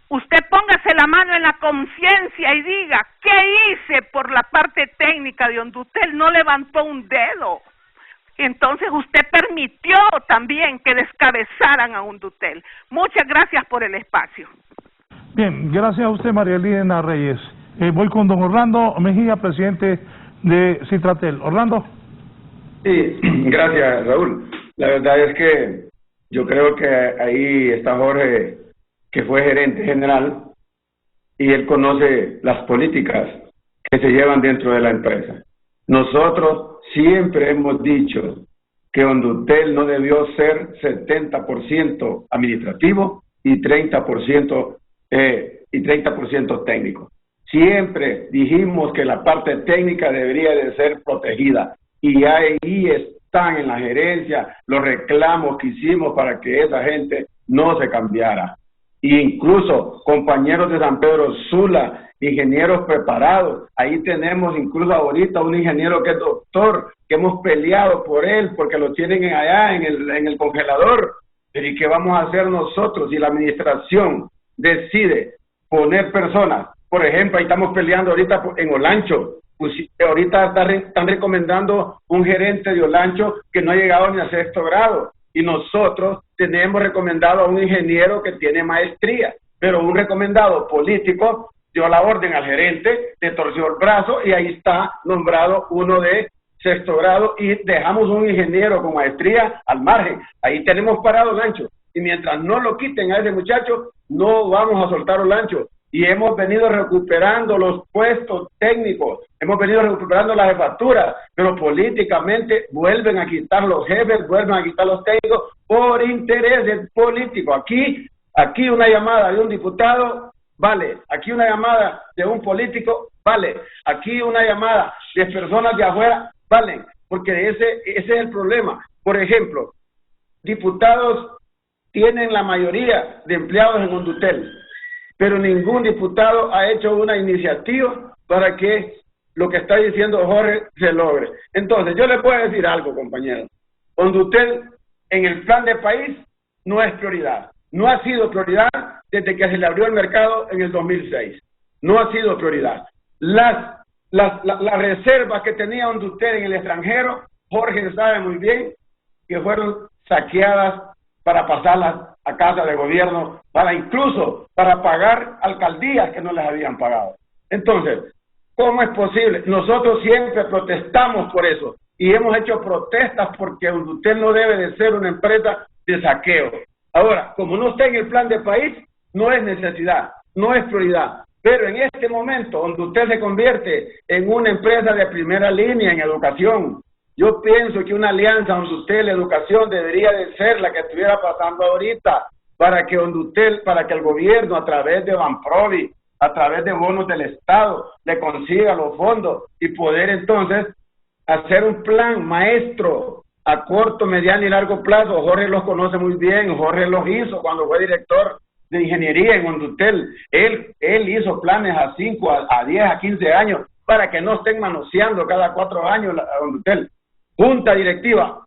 Usted póngase la mano en la conciencia y diga, ¿qué hice por la parte técnica de Hondutel? No levantó un dedo. Entonces usted permitió también que descabezaran a Hondutel. Muchas gracias por el espacio. Bien, gracias a usted, María Elena Reyes. Voy con don Orlando Mejía, presidente de Citratel. Orlando. Sí, gracias, Raúl. La verdad es que yo creo que ahí está Jorge, que fue gerente general, y él conoce las políticas que se llevan dentro de la empresa. Nosotros siempre hemos dicho que Hondutel no debió ser 70% administrativo y 30% técnico. Siempre dijimos que la parte técnica debería de ser protegida, y ahí están en la gerencia los reclamos que hicimos para que esa gente no se cambiara. E incluso compañeros de San Pedro Sula, ingenieros preparados, ahí tenemos incluso ahorita un ingeniero que es doctor, que hemos peleado por él, porque lo tienen allá en el congelador. Pero ¿y qué vamos a hacer nosotros si la administración decide poner personas? Por ejemplo, ahí estamos peleando ahorita en Olancho. Pues ahorita están recomendando un gerente de Olancho que no ha llegado ni a 6º grado. Y nosotros tenemos recomendado a un ingeniero que tiene maestría. Pero un recomendado político dio la orden al gerente, le torció el brazo y ahí está nombrado uno de 6º grado y dejamos un ingeniero con maestría al margen. Ahí tenemos parado Olancho. Y mientras no lo quiten a ese muchacho, no vamos a soltar Olancho. Y hemos venido recuperando los puestos técnicos, hemos venido recuperando las jefaturas, pero políticamente vuelven a quitar los jefes, vuelven a quitar los técnicos por intereses políticos. Aquí una llamada de un diputado, vale. Aquí una llamada de un político, vale. Aquí una llamada de personas de afuera, valen. Porque ese es el problema. Por ejemplo, diputados tienen la mayoría de empleados en Hondutel, pero ningún diputado ha hecho una iniciativa para que lo que está diciendo Jorge se logre. Entonces, yo le puedo decir algo, compañero. Hondutel, en el plan de país, no es prioridad. No ha sido prioridad desde que se le abrió el mercado en el 2006. No ha sido prioridad. Las reservas que tenía Hondutel en el extranjero, Jorge sabe muy bien que fueron saqueadas para pasarlas a casa de gobierno, incluso para pagar alcaldías que no les habían pagado. Entonces, ¿cómo es posible? Nosotros siempre protestamos por eso y hemos hecho protestas porque usted no debe de ser una empresa de saqueo. Ahora, como no está en el plan de país, no es necesidad, no es prioridad. Pero en este momento, donde usted se convierte en una empresa de primera línea en educación, yo pienso que una alianza Hondutel Educación debería de ser la que estuviera pasando ahorita, para que el gobierno a través de Banprovi, a través de bonos del Estado, le consiga los fondos y poder entonces hacer un plan maestro a corto, mediano y largo plazo. Jorge los conoce muy bien, Jorge los hizo cuando fue director de ingeniería en Hondutel. Él hizo planes a 5, a 10, a 15 años para que no estén manoseando cada 4 años a Hondutel. Junta directiva.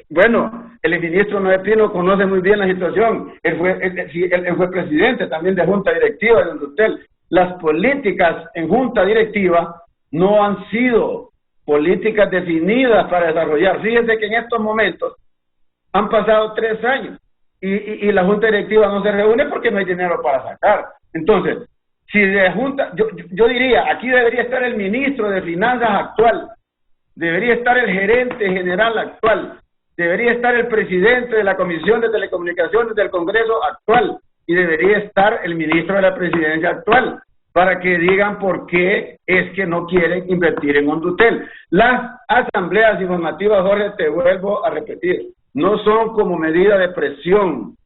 Bueno, el ministro Noé Pino conoce muy bien la situación. Él fue presidente también de junta directiva de Hondutel. Las políticas en junta directiva no han sido políticas definidas para desarrollar. Fíjense que en estos momentos han pasado 3 años y la junta directiva no se reúne porque no hay dinero para sacar. Entonces, si de junta, yo diría, aquí debería estar el ministro de Finanzas actual, debería estar el gerente general actual, debería estar el presidente de la Comisión de Telecomunicaciones del Congreso actual y debería estar el ministro de la Presidencia actual para que digan por qué es que no quieren invertir en Hondutel. Las asambleas informativas, Jorge, te vuelvo a repetir, no son como medida de presión,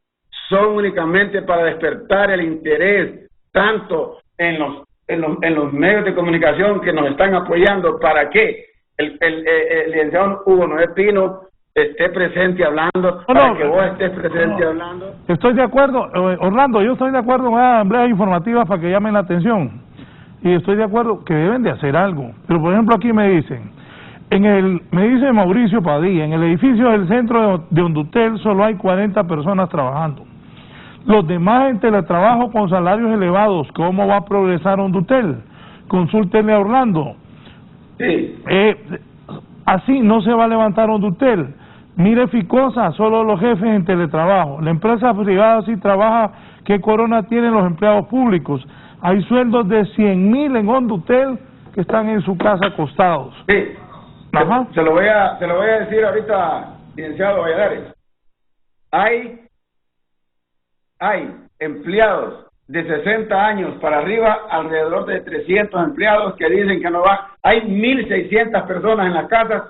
son únicamente para despertar el interés tanto en los medios de comunicación que nos están apoyando para que el licenciado Hugo Noé Pino esté presente hablando, para que vos estés presente hablando. Estoy de acuerdo, Orlando, yo estoy de acuerdo con las asambleas informativas para que llamen la atención. Y estoy de acuerdo que deben de hacer algo. Pero, por ejemplo, aquí me dicen, me dice Mauricio Padilla, en el edificio del centro de Hondutel solo hay 40 personas trabajando. Los demás en teletrabajo con salarios elevados. ¿Cómo va a progresar Hondutel? Consúltenle a Orlando. Sí. Así no se va a levantar Hondutel. Mire Ficosa, solo los jefes en teletrabajo. La empresa privada sí trabaja. ¿Qué corona tienen los empleados públicos? Hay sueldos de 100,000 en Hondutel que están en su casa acostados. Sí. Ajá. Se lo voy a decir ahorita, licenciado Valladares. Hay empleados de 60 años para arriba, alrededor de 300 empleados que dicen que no van. Hay 1,600 personas en las casas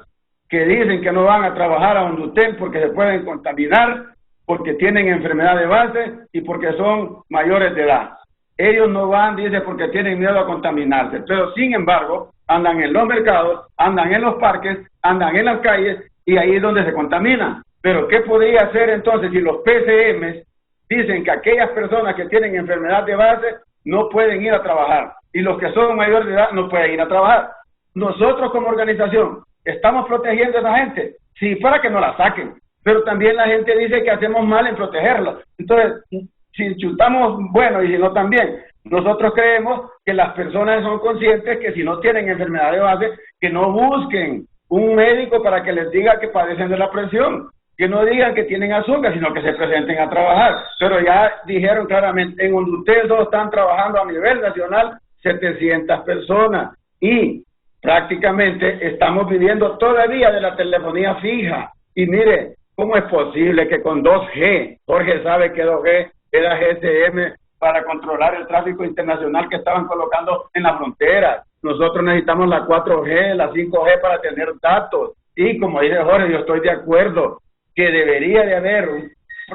que dicen que no van a trabajar a Hondutel porque se pueden contaminar, porque tienen enfermedad de base y porque son mayores de edad. Ellos no van, dice, porque tienen miedo a contaminarse, pero sin embargo andan en los mercados, andan en los parques, andan en las calles y ahí es donde se contaminan. Pero ¿qué podría hacer entonces si los PCM dicen que aquellas personas que tienen enfermedad de base no pueden ir a trabajar y los que son mayores de edad no pueden ir a trabajar? Nosotros como organización estamos protegiendo a esa gente, sí, para que no la saquen, pero también la gente dice que hacemos mal en protegerla. Entonces, si chutamos, bueno, y si no también. Nosotros creemos que las personas son conscientes que si no tienen enfermedad de base, que no busquen un médico para que les diga que padecen de la presión, que no digan que tienen azúcar, sino que se presenten a trabajar. Pero ya dijeron claramente, en donde ustedes dos están trabajando a nivel nacional 700 personas y prácticamente estamos viviendo todavía de la telefonía fija. Y mire, ¿cómo es posible que con 2G, Jorge sabe que 2G era GSM para controlar el tráfico internacional que estaban colocando en la frontera? Nosotros necesitamos la 4G, la 5G para tener datos. Y como dice Jorge, yo estoy de acuerdo que debería de haber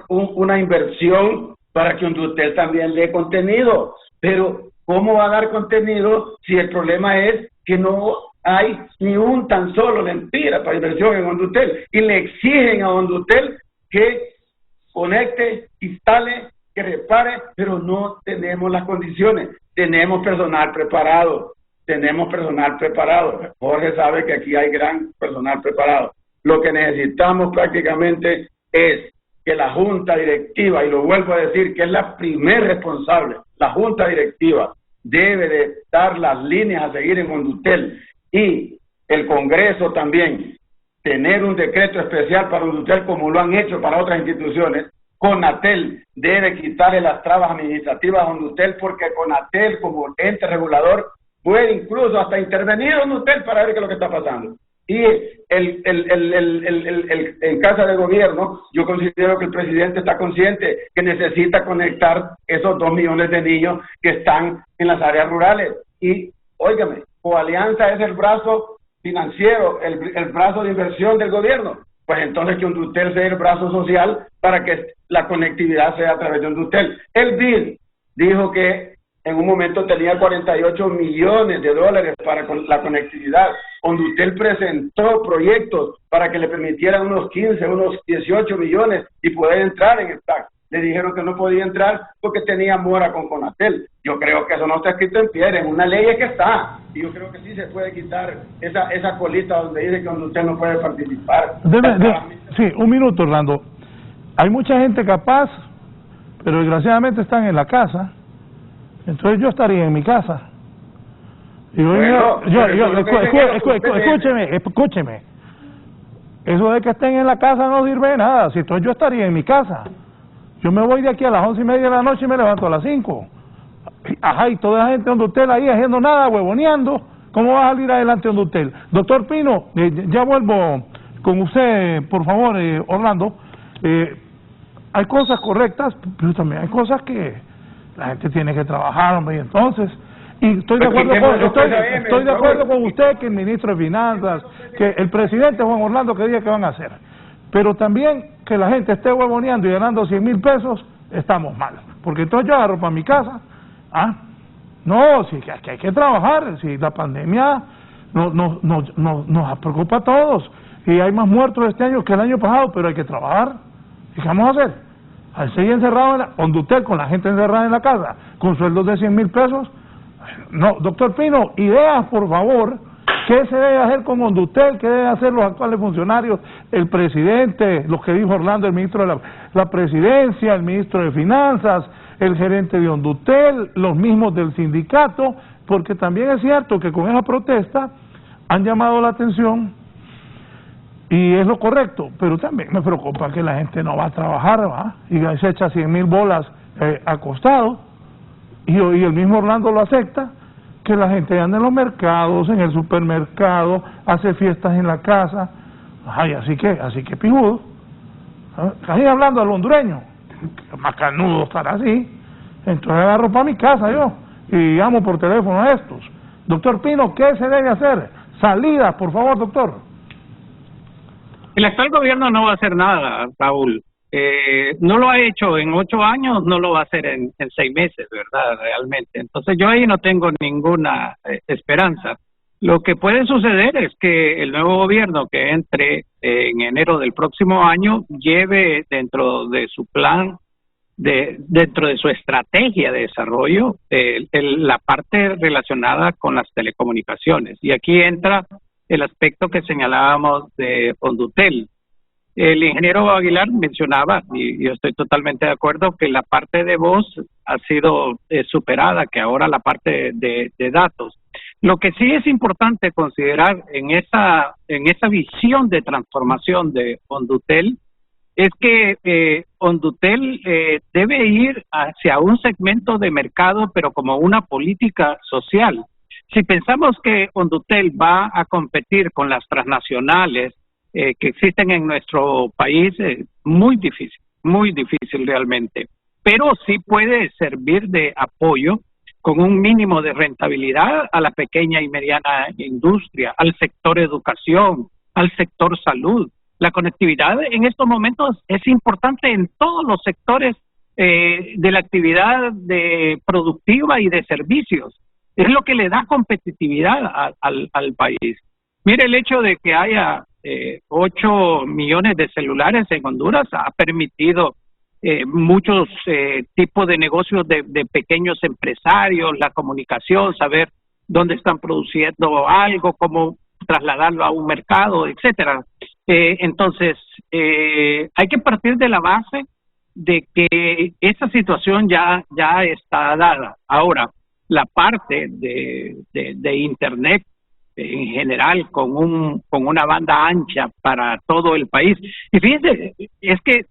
una inversión para que Hondutel también dé contenido. Pero ¿cómo va a dar contenido si el problema es que no hay ni un tan solo lempira para inversión en Hondutel? Y le exigen a Hondutel que conecte, instale, que repare, pero no tenemos las condiciones. Tenemos personal preparado. Jorge sabe que aquí hay gran personal preparado. Lo que necesitamos prácticamente es que la Junta Directiva, y lo vuelvo a decir, que es la primer responsable, la Junta Directiva debe de dar las líneas a seguir en Hondutel, y el Congreso también tener un decreto especial para Hondutel como lo han hecho para otras instituciones. CONATEL debe quitarle las trabas administrativas a Hondutel, porque CONATEL como ente regulador puede incluso hasta intervenir en Hondutel para ver qué es lo que está pasando. Y en Casa de Gobierno, yo considero que el presidente está consciente que necesita conectar esos 2 millones de niños que están en las áreas rurales. Y, óigame, Coalianza es el brazo financiero, el brazo de inversión del gobierno. Pues entonces que Hondutel sea el brazo social para que la conectividad sea a través de Hondutel. El BID dijo que en un momento tenía 48 millones de dólares para la conectividad. Hondutel presentó proyectos para que le permitieran unos 15, unos 18 millones y poder entrar en el PAC. Le dijeron que no podía entrar porque tenía mora con CONATEL. Yo creo que eso no está escrito en piedra, en una ley es que está. Y yo creo que sí se puede quitar esa colita donde dice que Hondutel no puede participar. Sí, un minuto, Orlando. Hay mucha gente capaz, pero desgraciadamente están en la casa. Entonces yo estaría en mi casa. Y escúcheme. Eso de que estén en la casa no sirve de nada. Si entonces yo estaría en mi casa. Yo me voy de aquí a las 11:30 de la noche y me levanto a las 5. Ajá, y toda la gente donde usted ahí haciendo nada, huevoneando. ¿Cómo va a salir adelante Hondutel? Doctor Pino, ya vuelvo con usted, por favor, Orlando. Hay cosas correctas, pero también hay cosas que la gente tiene que trabajar, hombre, y entonces, y estoy de acuerdo con usted que el ministro de Finanzas, que el presidente Juan Orlando que diga que van a hacer, pero también que la gente esté huevoneando y ganando 100,000 pesos, estamos mal, porque entonces yo agarro para mi casa, no, sí, que hay que trabajar, si la pandemia nos preocupa a todos, y hay más muertos este año que el año pasado, pero hay que trabajar. ¿Y qué vamos a hacer? Al seguir encerrado en Hondutel, con la gente encerrada en la casa, con sueldos de 100,000 pesos. No, doctor Pino, ideas, por favor. ¿Qué se debe hacer con Hondutel? ¿Qué deben hacer los actuales funcionarios? El presidente, los que dijo Orlando, el ministro de la presidencia, el ministro de Finanzas, el gerente de Hondutel, los mismos del sindicato, porque también es cierto que con esa protesta han llamado la atención. Y es lo correcto, pero también me preocupa que la gente no va a trabajar, ¿va? Y se echa 100,000 bolas acostado, y el mismo Orlando lo acepta, que la gente anda en los mercados, en el supermercado, hace fiestas en la casa, así que pijudo, casi hablando al hondureño, macanudo estar así, entonces agarro para mi casa yo, y llamo por teléfono a estos. Doctor Pino, ¿qué se debe hacer? Salidas, por favor, doctor. El actual gobierno no va a hacer nada, Raúl. No lo ha hecho en 8 años, no lo va a hacer en 6 meses, ¿verdad? Realmente. Entonces yo ahí no tengo ninguna esperanza. Lo que puede suceder es que el nuevo gobierno que entre en enero del próximo año lleve dentro de su plan, dentro de su estrategia de desarrollo, la parte relacionada con las telecomunicaciones. Y aquí entra el aspecto que señalábamos de Hondutel. El ingeniero Aguilar mencionaba, y yo estoy totalmente de acuerdo, que la parte de voz ha sido superada, que ahora la parte de datos. Lo que sí es importante considerar en esa visión de transformación de Hondutel es que Hondutel debe ir hacia un segmento de mercado, pero como una política social. Si pensamos que Hondutel va a competir con las transnacionales que existen en nuestro país, muy difícil realmente, pero sí puede servir de apoyo con un mínimo de rentabilidad a la pequeña y mediana industria, al sector educación, al sector salud. La conectividad en estos momentos es importante en todos los sectores de la actividad productiva y de servicios. Es lo que le da competitividad al país. Mire, el hecho de que haya 8 millones de celulares en Honduras ha permitido muchos tipos de negocios de pequeños empresarios, la comunicación, saber dónde están produciendo algo, cómo trasladarlo a un mercado, etcétera. Entonces, hay que partir de la base de que esa situación ya está dada. Ahora, la parte de Internet en general con una banda ancha para todo el país. Y fíjense, es que,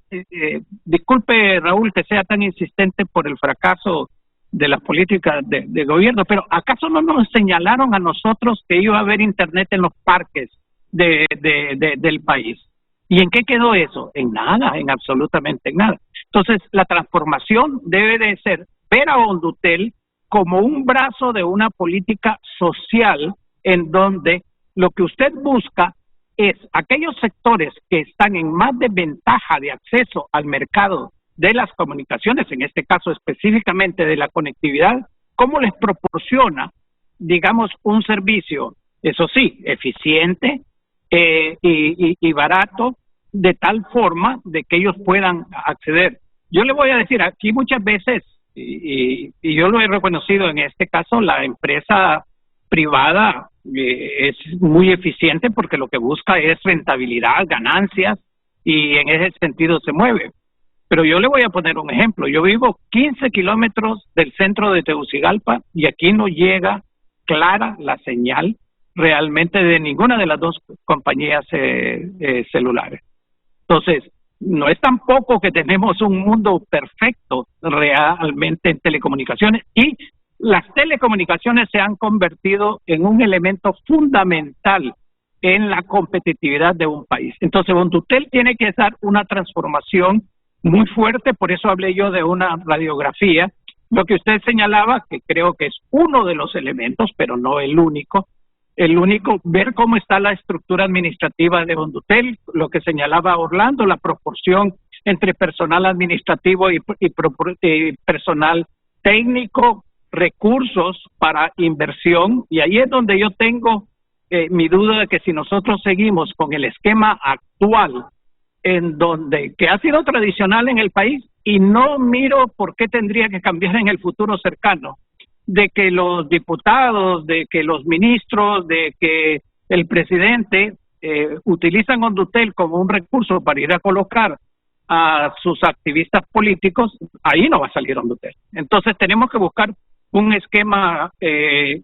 disculpe Raúl que sea tan insistente por el fracaso de las políticas de gobierno, pero ¿acaso no nos señalaron a nosotros que iba a haber Internet en los parques del país? ¿Y en qué quedó eso? En nada, en absolutamente nada. Entonces, la transformación debe de ser ver a Hondutel como un brazo de una política social en donde lo que usted busca es aquellos sectores que están en más desventaja de acceso al mercado de las comunicaciones, en este caso específicamente de la conectividad, cómo les proporciona, digamos, un servicio, eso sí, eficiente y barato, de tal forma de que ellos puedan acceder. Yo le voy a decir, aquí muchas veces, y yo lo he reconocido en este caso, la empresa privada es muy eficiente porque lo que busca es rentabilidad, ganancias, y en ese sentido se mueve. Pero yo le voy a poner un ejemplo. Yo vivo 15 kilómetros del centro de Tegucigalpa y aquí no llega clara la señal realmente de ninguna de las dos compañías celulares. Entonces, no es tampoco que tenemos un mundo perfecto realmente en telecomunicaciones, y las telecomunicaciones se han convertido en un elemento fundamental en la competitividad de un país. Entonces, Hondutel tiene que dar una transformación muy fuerte, por eso hablé yo de una radiografía. Lo que usted señalaba, que creo que es uno de los elementos, pero no el único, ver cómo está la estructura administrativa de Hondutel, lo que señalaba Orlando, la proporción entre personal administrativo y personal técnico, recursos para inversión, y ahí es donde yo tengo mi duda de que si nosotros seguimos con el esquema actual, en donde que ha sido tradicional en el país, y no miro por qué tendría que cambiar en el futuro cercano, de que los diputados, de que los ministros, de que el presidente utilizan Hondutel como un recurso para ir a colocar a sus activistas políticos, ahí no va a salir Hondutel. Entonces tenemos que buscar un esquema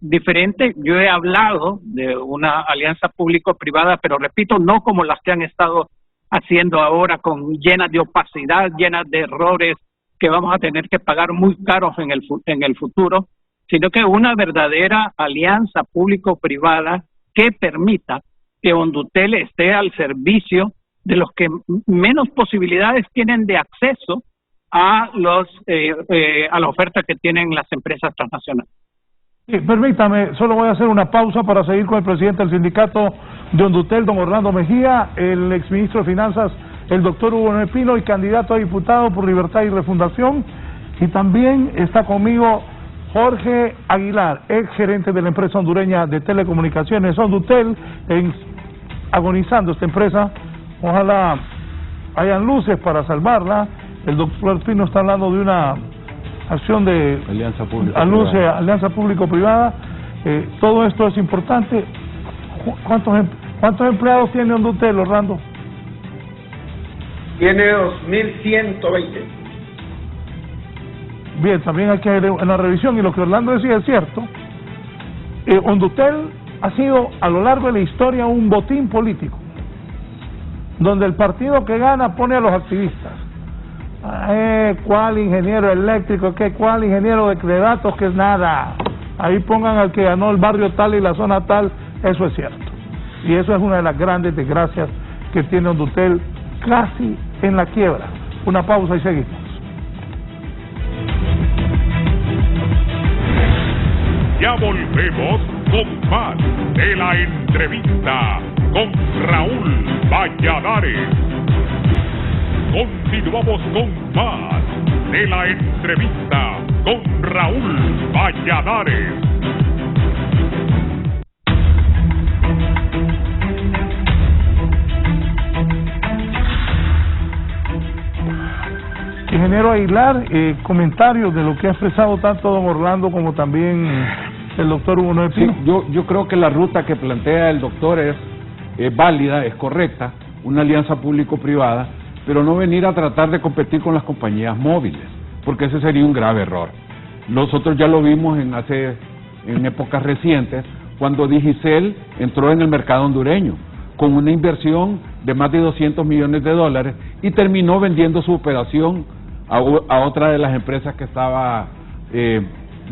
diferente. Yo he hablado de una alianza público-privada, pero repito, no como las que han estado haciendo ahora, con llenas de opacidad, llenas de errores que vamos a tener que pagar muy caros en el futuro, sino que una verdadera alianza público-privada que permita que Hondutel esté al servicio de los que menos posibilidades tienen de acceso a la oferta que tienen las empresas transnacionales. Sí, permítame, solo voy a hacer una pausa para seguir con el presidente del sindicato de Hondutel, don Orlando Mejía, el exministro de Finanzas, el doctor Hugo Nepino, y candidato a diputado por Libertad y Refundación, y también está conmigo Jorge Aguilar, ex gerente de la empresa hondureña de telecomunicaciones Hondutel, agonizando esta empresa Ojalá hayan luces para salvarla. El doctor Espino está hablando de una acción de alianza público-privada. Alianza público-privada. Todo esto es importante. ¿Cuántos empleados tiene Hondutel, Orlando? Tiene 2.120. Bien, también hay que hacer una revisión, y lo que Orlando decía es cierto. Hondutel ha sido a lo largo de la historia un botín político, donde el partido que gana pone a los activistas. ¿Cuál ingeniero eléctrico? ¿Cuál ingeniero de datos? Que es nada. Ahí pongan al que ganó el barrio tal y la zona tal. Eso es cierto. Y eso es una de las grandes desgracias que tiene Hondutel, casi en la quiebra. Una pausa y seguimos. Ya volvemos con más de la entrevista con Raúl Valladares. Continuamos con más de la entrevista con Raúl Valladares. Ingeniero Aguilar, comentarios de lo que ha expresado tanto don Orlando como también el doctor Hugo Noé Pino. Sí, yo creo que la ruta que plantea el doctor es válida, es correcta, una alianza público-privada, pero no venir a tratar de competir con las compañías móviles, porque ese sería un grave error. Nosotros ya lo vimos en épocas recientes, cuando Digicel entró en el mercado hondureño con una inversión de más de 200 millones de dólares y terminó vendiendo su operación a otra de las empresas que estaba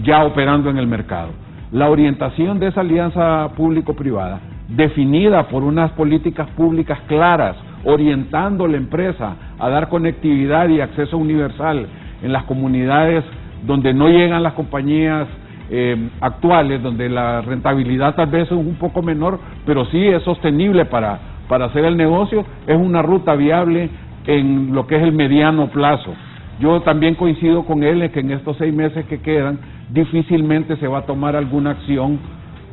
ya operando en el mercado. La orientación de esa alianza público-privada, definida por unas políticas públicas claras, orientando la empresa a dar conectividad y acceso universal en las comunidades donde no llegan las compañías actuales, donde la rentabilidad tal vez es un poco menor, pero sí es sostenible para hacer el negocio, es una ruta viable en lo que es el mediano plazo. Yo también coincido con él en que en estos 6 meses que quedan, difícilmente se va a tomar alguna acción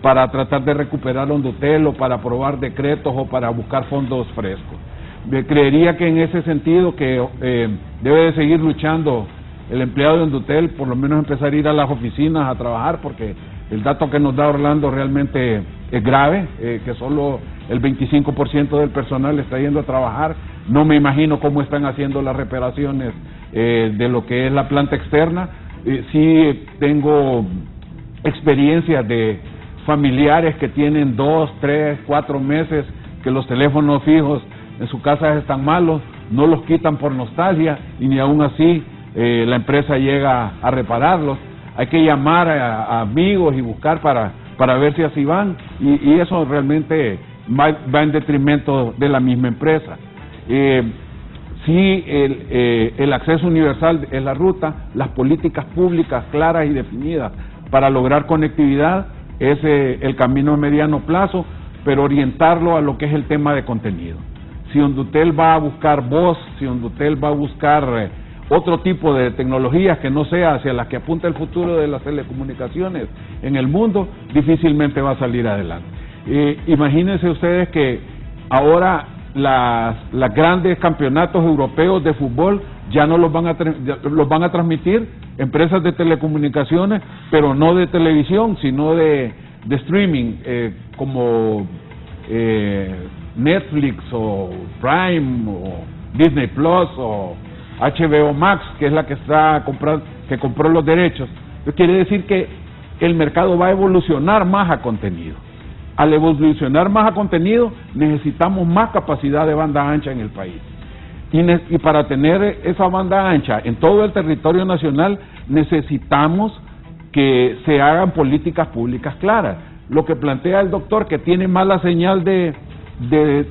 para tratar de recuperar Hondutel o para aprobar decretos o para buscar fondos frescos. Creería que en ese sentido que debe de seguir luchando el empleado de Hondutel, por lo menos empezar a ir a las oficinas a trabajar, porque el dato que nos da Orlando realmente es grave, que solo el 25% del personal está yendo a trabajar. No me imagino cómo están haciendo las reparaciones de lo que es la planta externa. Sí tengo experiencias de familiares que tienen 2, 3, 4 meses que los teléfonos fijos en su casa están malos, no los quitan por nostalgia y ni aún así la empresa llega a repararlos. Hay que llamar a amigos y buscar para ver si así van, y eso realmente va en detrimento de la misma empresa. Sí, el acceso universal es la ruta, las políticas públicas claras y definidas para lograr conectividad es el camino a mediano plazo, pero orientarlo a lo que es el tema de contenido. Si Hondutel va a buscar voz, si Hondutel va a buscar otro tipo de tecnologías que no sea hacia las que apunta el futuro de las telecomunicaciones en el mundo, difícilmente va a salir adelante. Imagínense ustedes que ahora los grandes campeonatos europeos de fútbol ya no los van a transmitir empresas de telecomunicaciones, pero no de televisión, sino de streaming, como Netflix o Prime o Disney Plus o HBO Max, que es la que compró los derechos. Eso quiere decir que el mercado va a evolucionar más a contenido. Al evolucionar más a contenido, necesitamos más capacidad de banda ancha en el país. Y para tener esa banda ancha en todo el territorio nacional, necesitamos que se hagan políticas públicas claras. Lo que plantea el doctor, que tiene mala señal de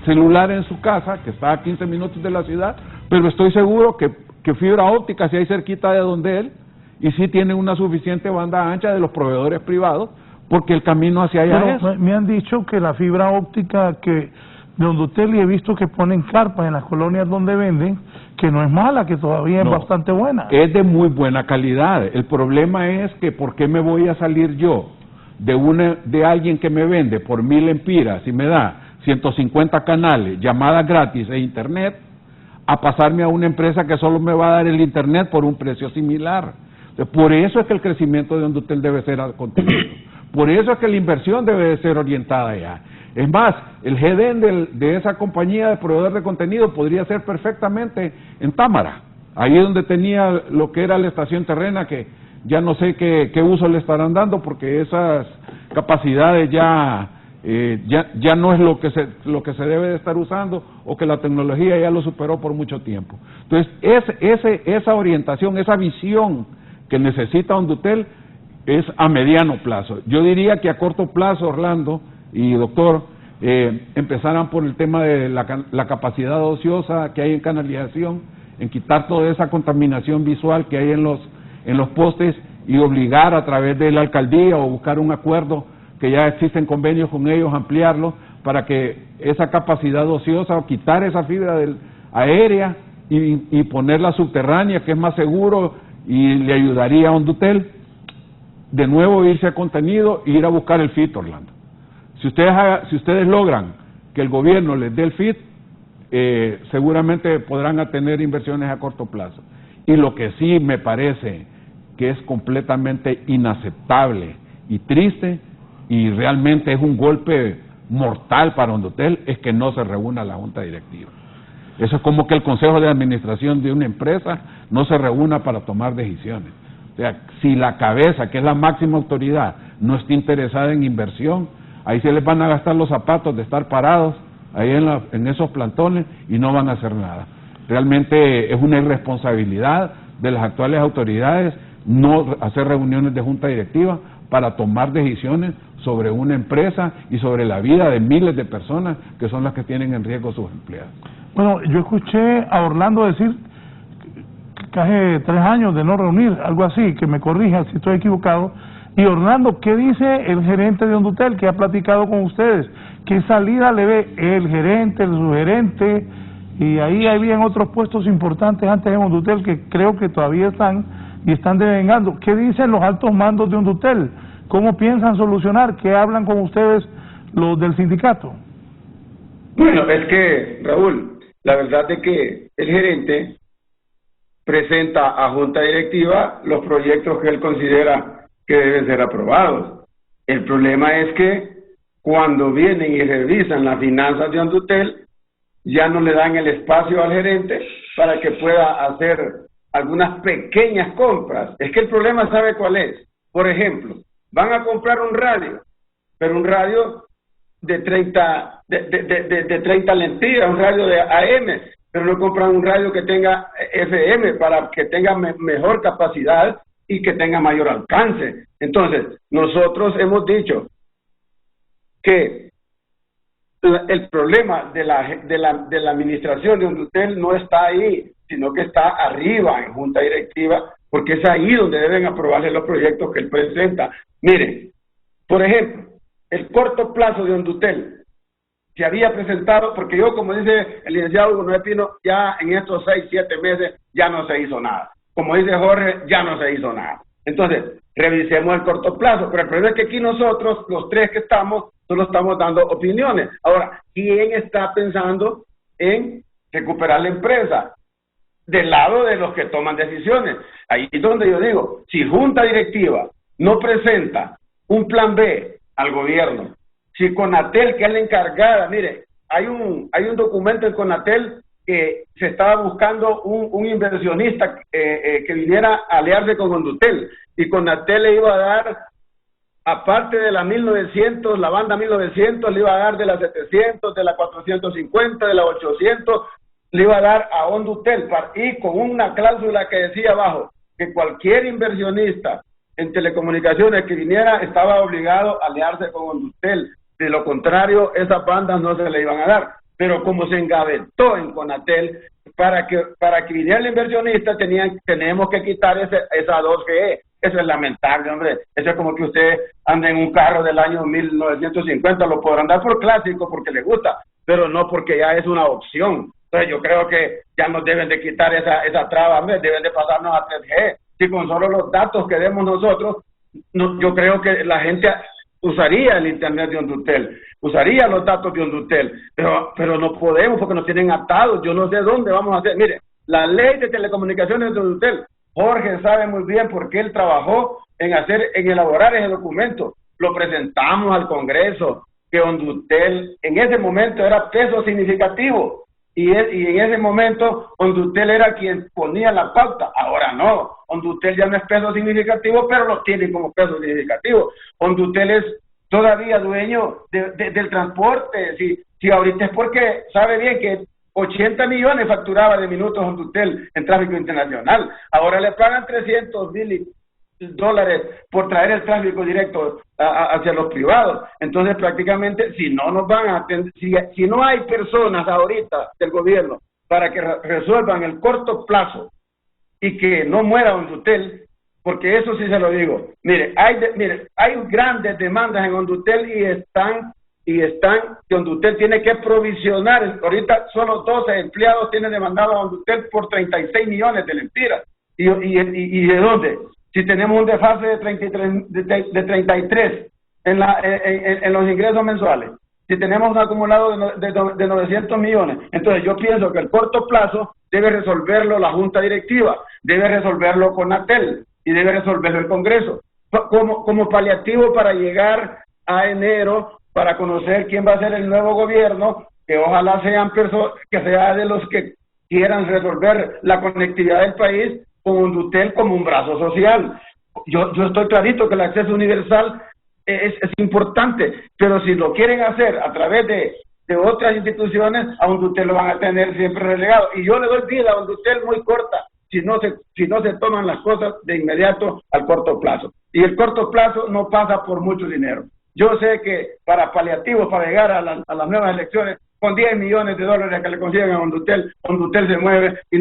celular en su casa, que está a 15 minutos de la ciudad, pero estoy seguro que fibra óptica, si hay cerquita de donde él, y sí tiene una suficiente banda ancha de los proveedores privados, porque el camino hacia allá es. Me han dicho que la fibra óptica que de Hondutel, y he visto que ponen carpas en las colonias donde venden, que no es mala, que todavía es bastante buena. Es de muy buena calidad. El problema es que ¿por qué me voy a salir yo de alguien que me vende por 1000 empiras y me da 150 canales, llamadas gratis e internet, a pasarme a una empresa que solo me va a dar el internet por un precio similar. Entonces, por eso es que el crecimiento de Hondutel debe ser contenido. Por eso es que la inversión debe de ser orientada allá. Es más, el GDN de esa compañía de proveedor de contenido podría ser perfectamente en Támara, ahí donde tenía lo que era la estación terrena, que ya no sé qué uso le estarán dando, porque esas capacidades ya no es lo que se debe de estar usando, o que la tecnología ya lo superó por mucho tiempo. Entonces, esa orientación, esa visión que necesita Hondutel es a mediano plazo. Yo diría que a corto plazo, Orlando y doctor, empezaran por el tema de la capacidad ociosa que hay en canalización, en quitar toda esa contaminación visual que hay en los postes, y obligar a través de la alcaldía o buscar un acuerdo, que ya existen convenios con ellos, ampliarlo para que esa capacidad ociosa, o quitar esa fibra aérea y ponerla subterránea, que es más seguro y le ayudaría a Hondutel de nuevo irse a contenido e ir a buscar el FIT, Orlando. Si ustedes logran que el gobierno les dé el FIT, seguramente podrán tener inversiones a corto plazo. Y lo que sí me parece que es completamente inaceptable y triste, y realmente es un golpe mortal para Hondutel, es que no se reúna la junta directiva. Eso es como que el consejo de administración de una empresa no se reúna para tomar decisiones. O sea, si la cabeza, que es la máxima autoridad, no está interesada en inversión, ahí se les van a gastar los zapatos de estar parados ahí en esos plantones y no van a hacer nada. Realmente es una irresponsabilidad de las actuales autoridades no hacer reuniones de junta directiva para tomar decisiones sobre una empresa y sobre la vida de miles de personas que son las que tienen en riesgo sus empleados. Bueno, yo escuché a Orlando decir que hace 3 años de no reunir, algo así, que me corrija si estoy equivocado. Y Orlando, ¿qué dice el gerente de Hondutel que ha platicado con ustedes? ¿Qué salida le ve el gerente, el subgerente? Y ahí habían otros puestos importantes antes en Hondutel que creo que todavía están y están devengando. ¿Qué dicen los altos mandos de Hondutel? ¿Cómo piensan solucionar? ¿Qué hablan con ustedes los del sindicato? Bueno, es que, Raúl, la verdad es que el gerente presenta a junta directiva los proyectos que él considera que deben ser aprobados. El problema es que cuando vienen y revisan las finanzas de Hondutel, ya no le dan el espacio al gerente para que pueda hacer algunas pequeñas compras. Es que el problema, ¿sabe cuál es? Por ejemplo, van a comprar un radio, pero un radio de 30 lempiras, un radio de AM, pero no compran un radio que tenga FM para que tenga mejor capacidad y que tenga mayor alcance. Entonces, nosotros hemos dicho que el problema de la administración de Hondutel no está ahí, sino que está arriba en junta directiva, porque es ahí donde deben aprobarse los proyectos que él presenta. Miren, por ejemplo, el corto plazo de Hondutel se había presentado, porque yo, como dice el licenciado Hugo Noé Pino, ya en estos 6, 7 meses ya no se hizo nada. Como dice Jorge, ya no se hizo nada. Entonces, revisemos el corto plazo, pero el problema es que aquí nosotros, los 3 que estamos, solo estamos dando opiniones. Ahora, ¿quién está pensando en recuperar la empresa? Del lado de los que toman decisiones. Ahí es donde yo digo, si junta directiva no presenta un plan B al gobierno, si Conatel, que es la encargada, mire, hay un documento en Conatel que se estaba buscando un inversionista que viniera a aliarse con Hondutel, y Conatel le iba a dar, aparte de la 1900, la banda 1900, le iba a dar de la 700, de la 450, de la 800, le iba a dar a Hondutel, y con una cláusula que decía abajo que cualquier inversionista en telecomunicaciones que viniera estaba obligado a aliarse con Hondutel. De lo contrario, esas bandas no se le iban a dar. Pero como se engavetó en Conatel, para que viniera el inversionista tenemos que quitar esa 2GE. Eso es lamentable, hombre. Eso es como que usted anda en un carro del año 1950, lo podrán dar por clásico porque le gusta, pero no porque ya es una opción. Entonces yo creo que ya nos deben de quitar esa traba, hombre, deben de pasarnos a 3G. Si con solo los datos que demos nosotros, yo creo que la gente usaría el internet de Hondutel, usaría los datos de Hondutel, pero no podemos porque nos tienen atados. Yo no sé dónde vamos a hacer. Mire, la ley de telecomunicaciones de Hondutel, Jorge sabe muy bien porque él trabajó en elaborar ese documento. Lo presentamos al Congreso, que Hondutel en ese momento era peso significativo, y en ese momento Hondutel era quien ponía la pauta. Ahora no, Hondutel ya no es peso significativo, pero lo tienen como peso significativo. Hondutel es todavía dueño del transporte. Si ahorita es porque sabe bien que 80 millones facturaba de minutos Hondutel en tráfico internacional. Ahora le pagan $300,000 por traer el tráfico directo hacia los privados. Entonces prácticamente si no nos van a atender, si no hay personas ahorita del gobierno para que resuelvan el corto plazo y que no muera Hondutel, porque eso sí se lo digo. Mire, hay grandes demandas en Hondutel y están que Hondutel tiene que provisionar. Ahorita solo 12 empleados tienen demandado a Hondutel por 36 millones de lempiras. ¿Y de dónde? Si tenemos un desfase de 33 en los ingresos mensuales, si tenemos un acumulado de 900 millones, entonces yo pienso que el corto plazo debe resolverlo la Junta Directiva, debe resolverlo CONATEL y debe resolverlo el Congreso, como paliativo para llegar a enero, para conocer quién va a ser el nuevo gobierno, que ojalá que sea de los que quieran resolver la conectividad del país, con Hondutel como un brazo social. Yo estoy clarito que el acceso universal es importante, pero si lo quieren hacer a través de otras instituciones, a Hondutel lo van a tener siempre relegado. Y yo le doy vida a Hondutel muy corta, si no se toman las cosas de inmediato al corto plazo. Y el corto plazo no pasa por mucho dinero. Yo sé que para paliativos, para llegar a las nuevas elecciones, con $10 millones que le consiguen a Hondutel se mueve y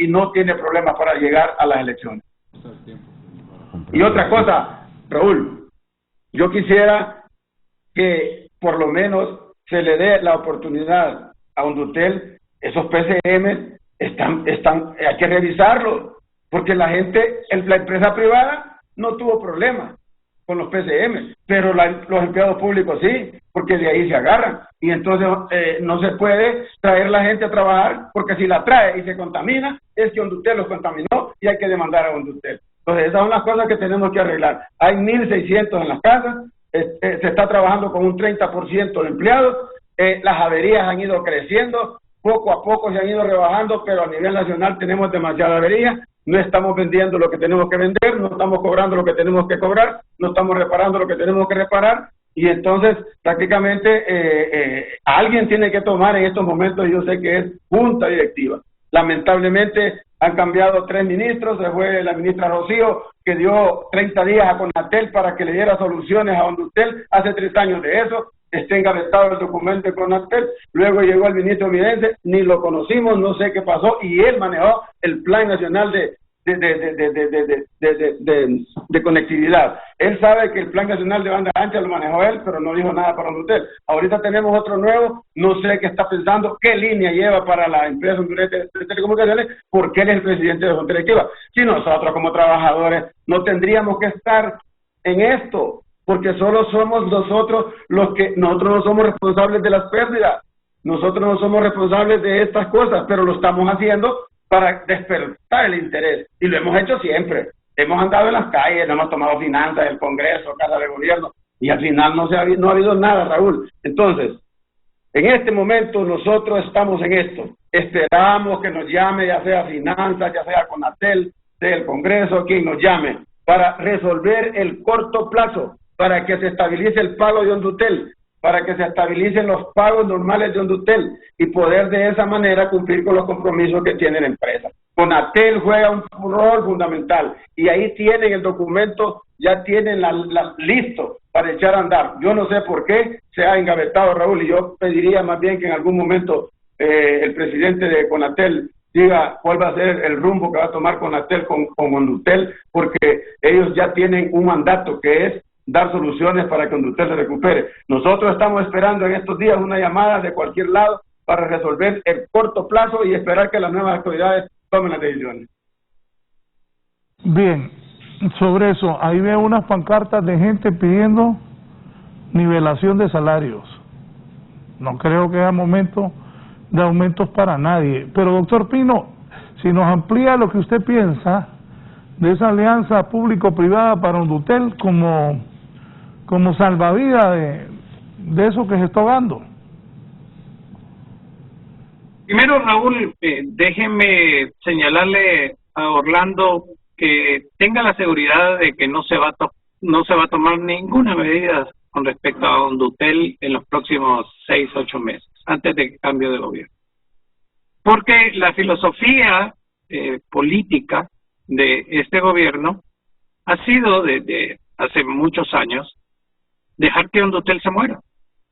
no tiene problemas para llegar a las elecciones. Y otra cosa, Raúl, yo quisiera que por lo menos se le dé la oportunidad a Hondutel. Esos PCM hay que revisarlos, porque la empresa privada no tuvo problemas con los PCM, pero los empleados públicos sí, porque de ahí se agarran. Y entonces no se puede traer la gente a trabajar, porque si la trae y se contamina, es que Hondutel los contaminó y hay que demandar a Hondutel. Entonces esas son las cosas que tenemos que arreglar. Hay 1.600 en las casas, se está trabajando con un 30% de empleados, las averías han ido creciendo, poco a poco se han ido rebajando, pero a nivel nacional tenemos demasiada avería. No estamos vendiendo lo que tenemos que vender, no estamos cobrando lo que tenemos que cobrar, no estamos reparando lo que tenemos que reparar, y entonces prácticamente alguien tiene que tomar en estos momentos, y yo sé que es Junta Directiva. Lamentablemente han cambiado 3 ministros, se fue la ministra Rocío, que dio 30 días a CONATEL para que le diera soluciones a Hondutel, hace 3 años de eso, está engavetado el documento de CONATEL, luego llegó el ministro Midense, ni lo conocimos, no sé qué pasó, y él manejó el Plan Nacional de conectividad. Él sabe que el Plan Nacional de Banda Ancha lo manejó él, pero no dijo nada para Hondutel. Ahorita tenemos otro nuevo, no sé qué está pensando, qué línea lleva para la empresa hondureña de telecomunicaciones, porque él es el presidente de la Junta Directiva. Si nosotros como trabajadores no tendríamos que estar en esto, porque solo somos nosotros nosotros no somos responsables de las pérdidas, nosotros no somos responsables de estas cosas, pero lo estamos haciendo para despertar el interés, y lo hemos hecho siempre. Hemos andado en las calles, hemos tomado finanzas del Congreso, Casa de Gobierno, y al final no ha habido nada, Raúl. Entonces, en este momento nosotros estamos en esto, esperamos que nos llame, ya sea Finanzas, ya sea CONATEL, sea el Congreso, quien nos llame, para resolver el corto plazo, para que se estabilice el pago de Hondutel, para que se estabilicen los pagos normales de Hondutel y poder de esa manera cumplir con los compromisos que tiene la empresa. CONATEL juega un rol fundamental y ahí tienen el documento, ya tienen listo para echar a andar. Yo no sé por qué se ha engavetado, Raúl, y yo pediría más bien que en algún momento el presidente de CONATEL diga cuál va a ser el rumbo que va a tomar CONATEL con Hondutel, porque ellos ya tienen un mandato que es dar soluciones para que Hondutel se recupere. Nosotros estamos esperando en estos días una llamada de cualquier lado para resolver el corto plazo y esperar que las nuevas autoridades tomen las decisiones. Bien, sobre eso, ahí veo unas pancartas de gente pidiendo nivelación de salarios. No creo que haya momento de aumentos para nadie. Pero doctor Pino, si nos amplía lo que usted piensa de esa alianza público-privada para Hondutel como salvavidas de eso que se está dando. Primero, Raúl, déjeme señalarle a Orlando que tenga la seguridad de que no se va a tomar ninguna medida con respecto a Hondutel en los próximos 6-8 meses, antes del cambio de gobierno. Porque la filosofía política de este gobierno ha sido desde hace muchos años dejar que Hondutel se muera,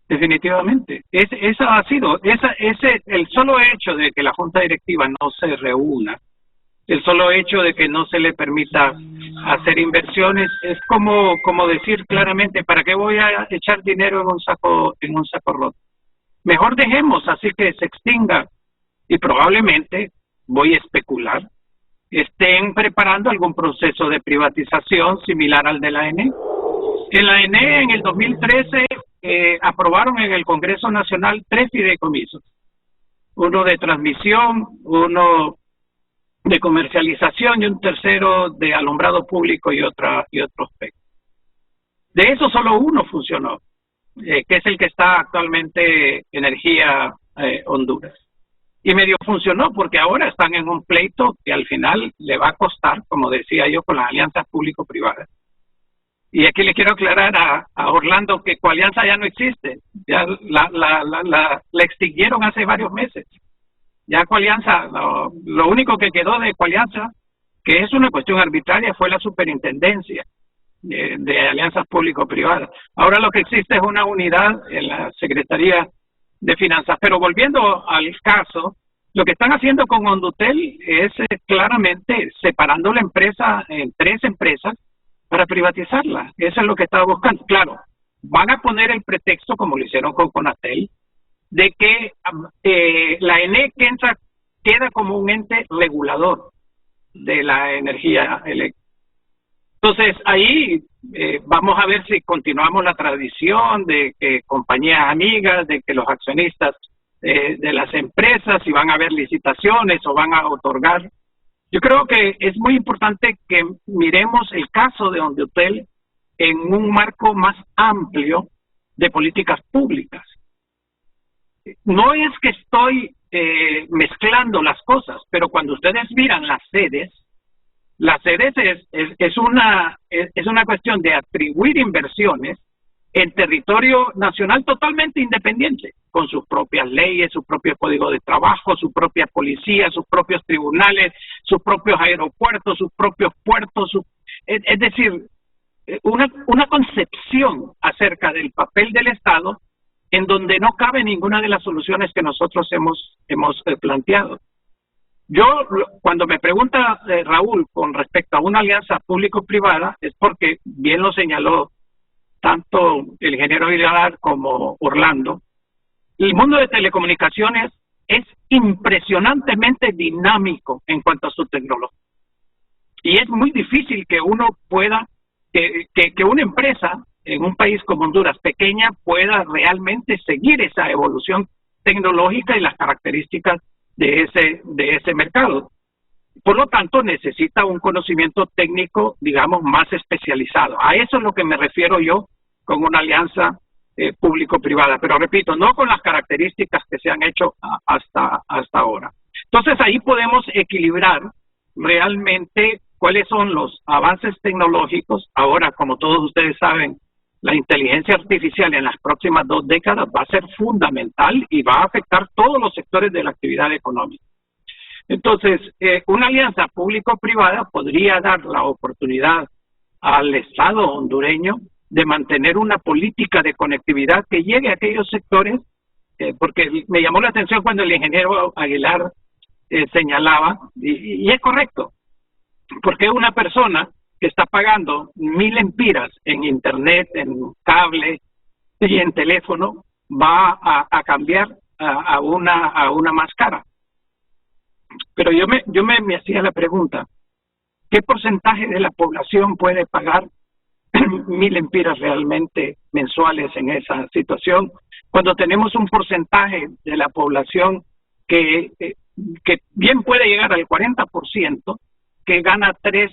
definitivamente. Esa ha sido, el solo hecho de que la Junta Directiva no se reúna, el solo hecho de que no se le permita hacer inversiones, es como decir claramente, ¿para qué voy a echar dinero en un saco roto? Mejor dejemos así que se extinga, y probablemente, voy a especular, estén preparando algún proceso de privatización similar al de la ENE. En la ENE, en el 2013, aprobaron en el Congreso Nacional 3 fideicomisos. Uno de transmisión, uno de comercialización y un tercero de alumbrado público y otro aspecto. De eso solo uno funcionó, que es el que está actualmente Energía Honduras. Y medio funcionó porque ahora están en un pleito que al final le va a costar, como decía yo, con las alianzas público-privadas. Y aquí le quiero aclarar a Orlando que Coalianza ya no existe. Ya la extinguieron hace varios meses. Ya Coalianza, lo único que quedó de Coalianza, que es una cuestión arbitraria, fue la superintendencia de alianzas público-privadas. Ahora lo que existe es una unidad en la Secretaría de Finanzas. Pero volviendo al caso, lo que están haciendo con Hondutel es claramente separando la empresa en 3 empresas para privatizarla. Eso es lo que estaba buscando. Claro, van a poner el pretexto, como lo hicieron con Conatel, de que la ENE queda como un ente regulador de la energía eléctrica. Entonces, ahí vamos a ver si continuamos la tradición de que compañías amigas, de que los accionistas de las empresas, si van a haber licitaciones o van a otorgar. Yo creo que es muy importante que miremos el caso de Hondutel en un marco más amplio de políticas públicas. No es que estoy mezclando las cosas, pero cuando ustedes miran las sedes es una cuestión de atribuir inversiones en territorio nacional totalmente independiente, con sus propias leyes, su propio código de trabajo, su propia policía, sus propios tribunales, sus propios aeropuertos, sus propios puertos, es decir, una concepción acerca del papel del Estado en donde no cabe ninguna de las soluciones que nosotros hemos planteado. Yo, cuando me pregunta Raúl con respecto a una alianza público-privada, es porque bien lo señaló tanto el ingeniero Aguilar como Orlando, el mundo de telecomunicaciones es impresionantemente dinámico en cuanto a su tecnología. Y es muy difícil que uno pueda, que una empresa en un país como Honduras, pequeña, pueda realmente seguir esa evolución tecnológica y las características de ese mercado. Por lo tanto, necesita un conocimiento técnico, digamos, más especializado. A eso es lo que me refiero yo con una alianza público-privada. Pero repito, no con las características que se han hecho hasta ahora. Entonces, ahí podemos equilibrar realmente cuáles son los avances tecnológicos. Ahora, como todos ustedes saben, la inteligencia artificial en las próximas 2 décadas va a ser fundamental y va a afectar todos los sectores de la actividad económica. Entonces, una alianza público-privada podría dar la oportunidad al Estado hondureño de mantener una política de conectividad que llegue a aquellos sectores, porque me llamó la atención cuando el ingeniero Aguilar señalaba, y es correcto, porque una persona que está pagando 1,000 lempiras en internet, en cable y en teléfono, va a cambiar a una más cara. Pero yo me hacía la pregunta, ¿qué porcentaje de la población puede pagar 1,000 lempiras realmente mensuales en esa situación, cuando tenemos un porcentaje de la población que bien puede llegar al 40%, que gana $3,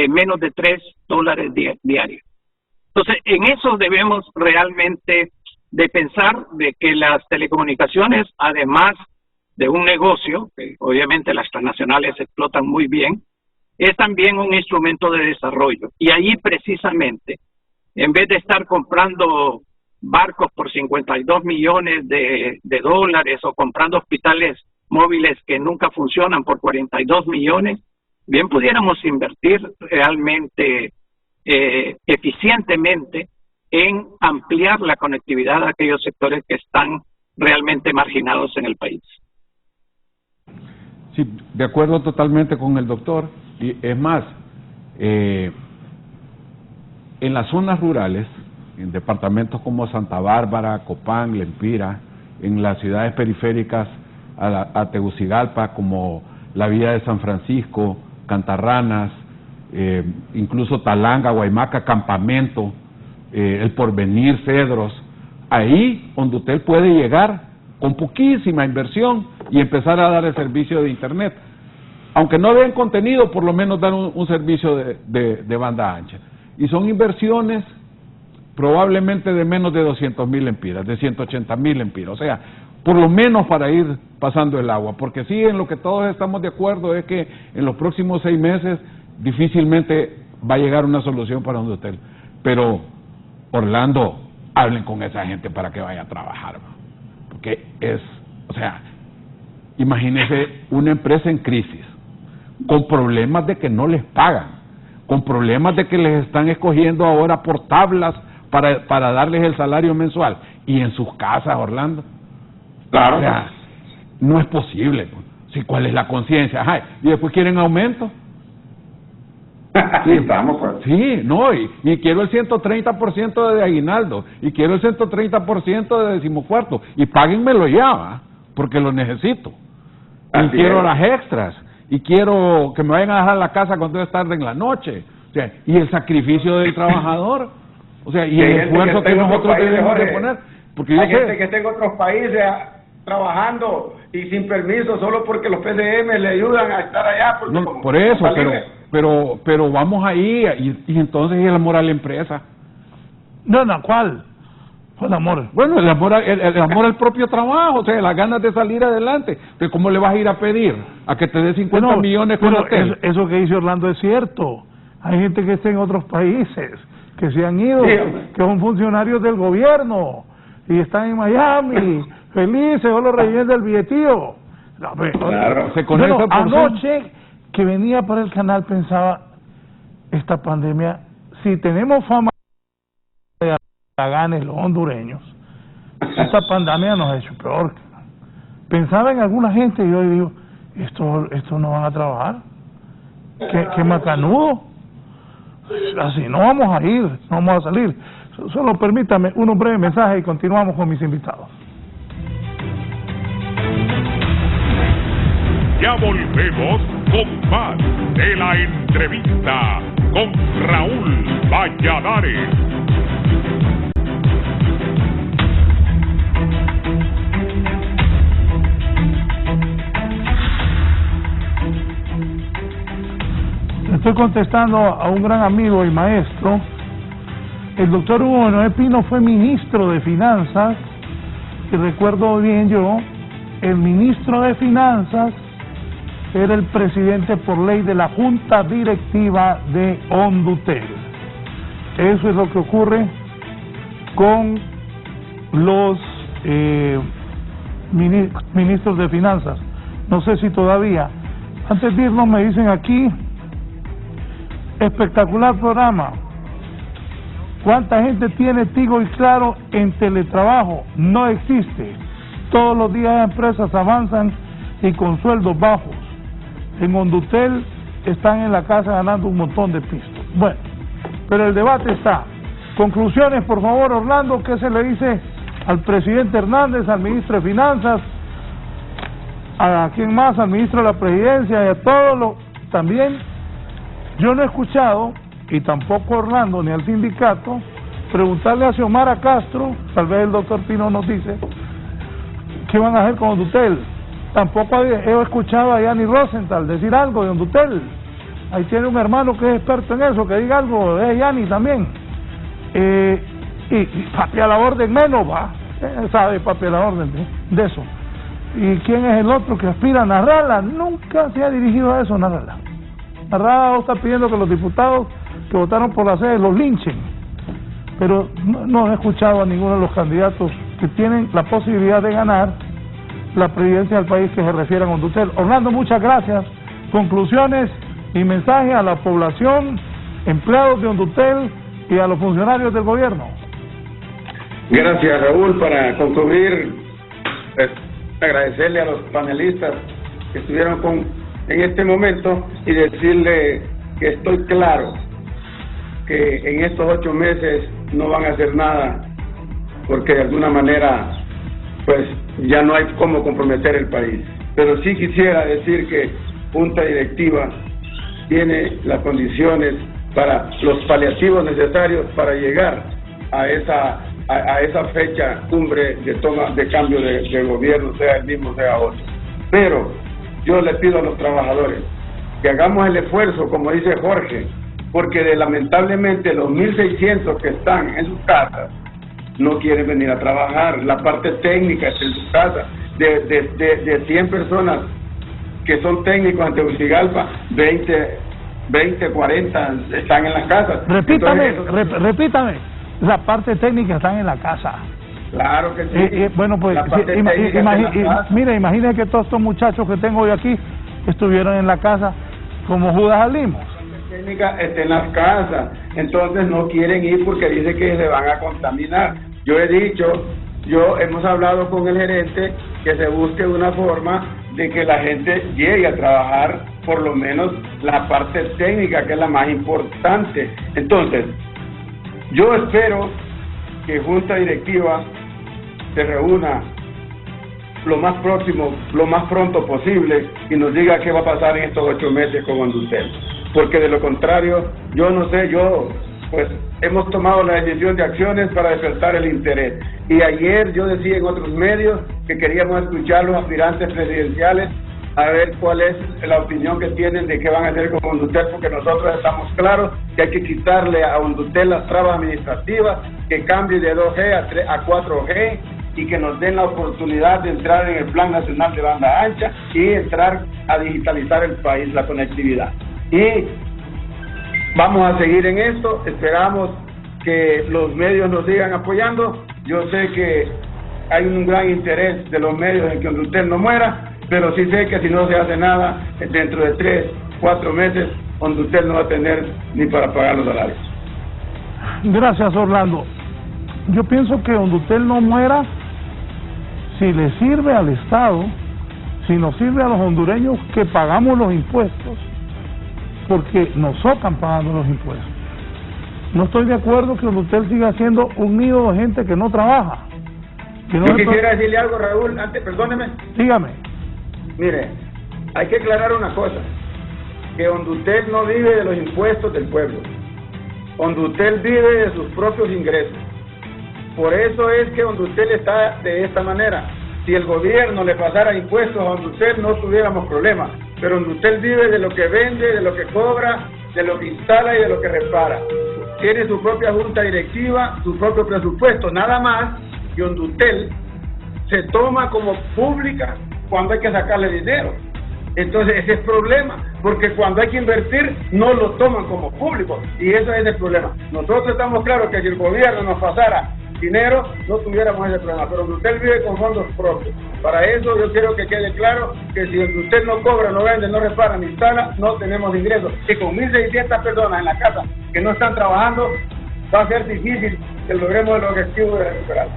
menos de $3 diarios. Entonces, en eso debemos realmente de pensar de que las telecomunicaciones, además de un negocio, que obviamente las transnacionales explotan muy bien, es también un instrumento de desarrollo. Y ahí precisamente, en vez de estar comprando barcos por 52 millones de dólares o comprando hospitales móviles que nunca funcionan por 42 millones, bien pudiéramos invertir realmente eficientemente en ampliar la conectividad a aquellos sectores que están realmente marginados en el país. Sí, de acuerdo totalmente con el doctor. Y es más, en las zonas rurales, en departamentos como Santa Bárbara, Copán, Lempira, en las ciudades periféricas a Tegucigalpa, como la Villa de San Francisco, Cantarranas, incluso Talanga, Guaymaca, Campamento, El Porvenir, Cedros, ahí Hondutel puede llegar con poquísima inversión y empezar a dar el servicio de Internet. Aunque no den contenido, por lo menos dan un servicio de banda ancha. Y son inversiones probablemente de menos de 200,000 lempiras, de 180,000 lempiras. O sea, por lo menos para ir pasando el agua. Porque sí, en lo que todos estamos de acuerdo es que en los próximos 6 meses difícilmente va a llegar una solución para Hondutel. Pero, Orlando, hablen con esa gente para que vaya a trabajar, ¿no? Porque o sea, imagínese una empresa en crisis, con problemas de que no les pagan, con problemas de que les están escogiendo ahora por tablas para darles el salario mensual, y en sus casas, Orlando. Claro. O sea, no es posible. Sí, ¿cuál es la conciencia? Ajá, y después quieren aumento. Sí, estamos, pues. Sí, no, y quiero el 130% de aguinaldo, y quiero el 130% de 14º, y páguenmelo ya, ¿va? Porque lo necesito. Y quiero horas extras, y quiero que me vayan a dejar la casa cuando es tarde en la noche. O sea, y el sacrificio del trabajador, o sea, y el esfuerzo que nosotros debemos de poner. Porque yo hay sé, gente que está en otros países trabajando y sin permiso, solo porque los PCM le ayudan a estar allá. No, por eso, pero vamos ahí, y entonces el amor a la empresa. No, ¿cuál? ¿Cuál amor? Bueno, el amor al propio trabajo, o sea, las ganas de salir adelante. Entonces, ¿cómo le vas a ir a pedir a que te dé 50 millones con hotel? Eso que dice Orlando es cierto. Hay gente que está en otros países, que se han ido, que son funcionarios del gobierno, y están en Miami, felices, solo rellenen del billetío. Claro. Anoche que venía para el canal pensaba, esta pandemia, si tenemos fama de haraganes los hondureños, esta pandemia nos ha hecho peor. Pensaba en alguna gente y yo digo, esto no van a trabajar, qué macanudo, así no vamos a ir, no vamos a salir. Solo permítame un breve mensaje y continuamos con mis invitados. Ya volvemos con más de la entrevista con Raúl Valladares. Estoy contestando a un gran amigo y maestro. El doctor Hugo Noé Pino fue ministro de Finanzas, y recuerdo bien yo, el ministro de Finanzas era el presidente por ley de la Junta Directiva de Hondutel. Eso es lo que ocurre con los ministros de Finanzas. No sé si todavía. Antes de irnos me dicen aquí, espectacular programa. ¿Cuánta gente tiene Tigo y Claro en teletrabajo? No existe. Todos los días empresas avanzan y con sueldos bajos. En Hondutel están en la casa ganando un montón de pistos. Bueno, pero el debate está. Conclusiones, por favor, Orlando. ¿Qué se le dice al presidente Hernández, al ministro de Finanzas, a quién más, al ministro de la Presidencia y a todos los... También, yo no he escuchado, y tampoco Orlando ni al sindicato, preguntarle a Xiomara Castro, tal vez el doctor Pino nos dice, ¿qué van a hacer con Hondutel? Tampoco he escuchado a Yanni Rosenthal decir algo de Hondutel. Ahí tiene un hermano que es experto en eso, que diga algo, es Yanni también. Y papi a la orden menos, va, sabe papi a la orden de eso. ¿Y quién es el otro que aspira a narrarla? Nunca se ha dirigido a eso, narrarla. Narrada está pidiendo que los diputados que votaron por la sede los linchen, pero no he escuchado a ninguno de los candidatos que tienen la posibilidad de ganar la presidencia del país que se refieran a Hondutel. Orlando, muchas gracias. Conclusiones y mensajes a la población, empleados de Hondutel y a los funcionarios del gobierno. Gracias, Raúl. Para concluir, agradecerle a los panelistas que estuvieron en este momento y decirle que estoy claro que en estos 8 meses no van a hacer nada porque de alguna manera pues ya no hay cómo comprometer el país. Pero sí quisiera decir que Junta Directiva tiene las condiciones para los paliativos necesarios para llegar a esa fecha cumbre de toma de cambio de gobierno, sea el mismo, sea otro. Pero yo le pido a los trabajadores que hagamos el esfuerzo, como dice Jorge, porque lamentablemente los 1.600 que están en sus casas no quieren venir a trabajar. La parte técnica está en sus casas. De 100 personas que son técnicos en Tegucigalpa, 20, 40 están en las casas. Repítame. La parte técnica están en la casa. Claro que sí. Bueno, pues mira, imagínate que todos estos muchachos que tengo hoy aquí estuvieron en la casa como Judas al Limos. La técnica está en las casas, entonces no quieren ir porque dicen que se van a contaminar. Yo he dicho, hemos hablado con el gerente que se busque una forma de que la gente llegue a trabajar por lo menos la parte técnica, que es la más importante. Entonces, yo espero que Junta Directiva se reúna lo más pronto posible y nos diga qué va a pasar en estos 8 meses con Hondutel. Porque de lo contrario, yo no sé, pues hemos tomado la decisión de acciones para despertar el interés. Y ayer yo decía en otros medios que queríamos escuchar a los aspirantes presidenciales a ver cuál es la opinión que tienen de qué van a hacer con Hondutel, porque nosotros estamos claros que hay que quitarle a Hondutel las trabas administrativas, que cambie de 2G a 4G y que nos den la oportunidad de entrar en el Plan Nacional de Banda Ancha y entrar a digitalizar el país, la conectividad. Y vamos a seguir en esto, esperamos que los medios nos sigan apoyando. Yo sé que hay un gran interés de los medios en que Hondutel no muera, pero sí sé que si no se hace nada, dentro de 3, 4 meses, Hondutel no va a tener ni para pagar los salarios. Gracias, Orlando. Yo pienso que Hondutel no muera si le sirve al Estado, si nos sirve a los hondureños que pagamos los impuestos, porque nos están pagando los impuestos. No estoy de acuerdo que Hondutel siga siendo un nido de gente que no trabaja. Yo quisiera decirle algo, Raúl, antes, perdóneme. Dígame. Mire, hay que aclarar una cosa, que Hondutel no vive de los impuestos del pueblo. Hondutel vive de sus propios ingresos. Por eso es que Hondutel está de esta manera. Si el gobierno le pasara impuestos a Hondutel no tuviéramos problemas, pero Hondutel vive de lo que vende, de lo que cobra, de lo que instala y de lo que repara. Tiene su propia junta directiva, su propio presupuesto, nada más que Hondutel se toma como pública cuando hay que sacarle dinero. Entonces ese es el problema, porque cuando hay que invertir no lo toman como público y eso es el problema. Nosotros estamos claros que si el gobierno nos pasara dinero no tuviéramos ese problema, pero Hondutel vive con fondos propios. Para eso yo quiero que quede claro que si usted no cobra, no vende, no repara, ni instala, no tenemos ingresos. Y con 1.600 personas en la casa que no están trabajando, va a ser difícil que logremos el objetivo de recuperar.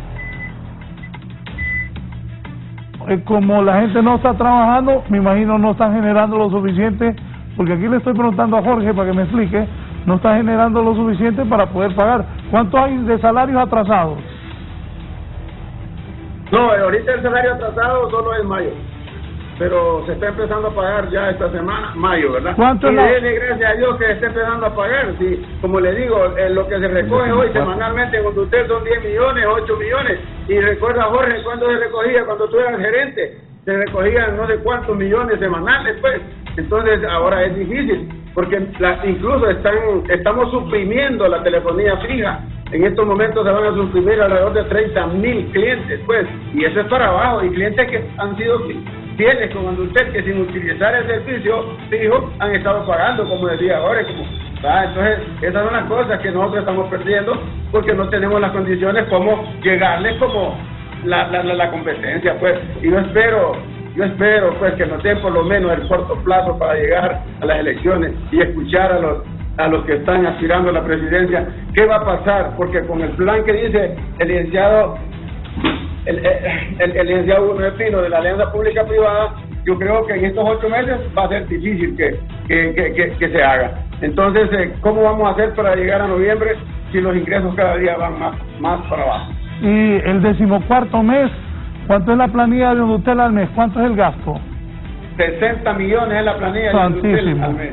Como la gente no está trabajando, me imagino no están generando lo suficiente, porque aquí le estoy preguntando a Jorge para que me explique, no está generando lo suficiente para poder pagar. ¿Cuánto hay de salarios atrasados? No, ahorita el salario atrasado solo es mayo. pero se está empezando a pagar ya esta semana, mayo, ¿verdad? ¿Cuánto y es dele gracias a Dios que se está empezando a pagar. Sí, como le digo, lo que se recoge hoy semanalmente en Conductel son 10 millones, 8 millones. Y recuerda, Jorge, cuando se recogía, cuando tú eras gerente, se recogían no sé cuántos millones semanales, pues. Entonces ahora es difícil, porque incluso estamos suprimiendo la telefonía fija. En estos momentos se van a suprimir alrededor de 30,000 clientes, pues, y eso es para abajo, y clientes que han sido fieles con Condutel, que sin utilizar el servicio fijo han estado pagando, como decía ahora, entonces esas son las cosas que nosotros estamos perdiendo, porque no tenemos las condiciones como llegarles como la competencia, pues, y yo espero pues que nos den por lo menos el corto plazo para llegar a las elecciones y escuchar a los que están aspirando a la presidencia, qué va a pasar, porque con el plan que dice el licenciado Hugo Espino de la Alianza Pública Privada, yo creo que en estos 8 meses va a ser difícil que se haga. Entonces, ¿cómo vamos a hacer para llegar a noviembre si los ingresos cada día van más para abajo? Y el 14º mes, ¿cuánto es la planilla de Condutel al mes? ¿Cuánto es el gasto? 60 millones es la planilla de Condutel al mes.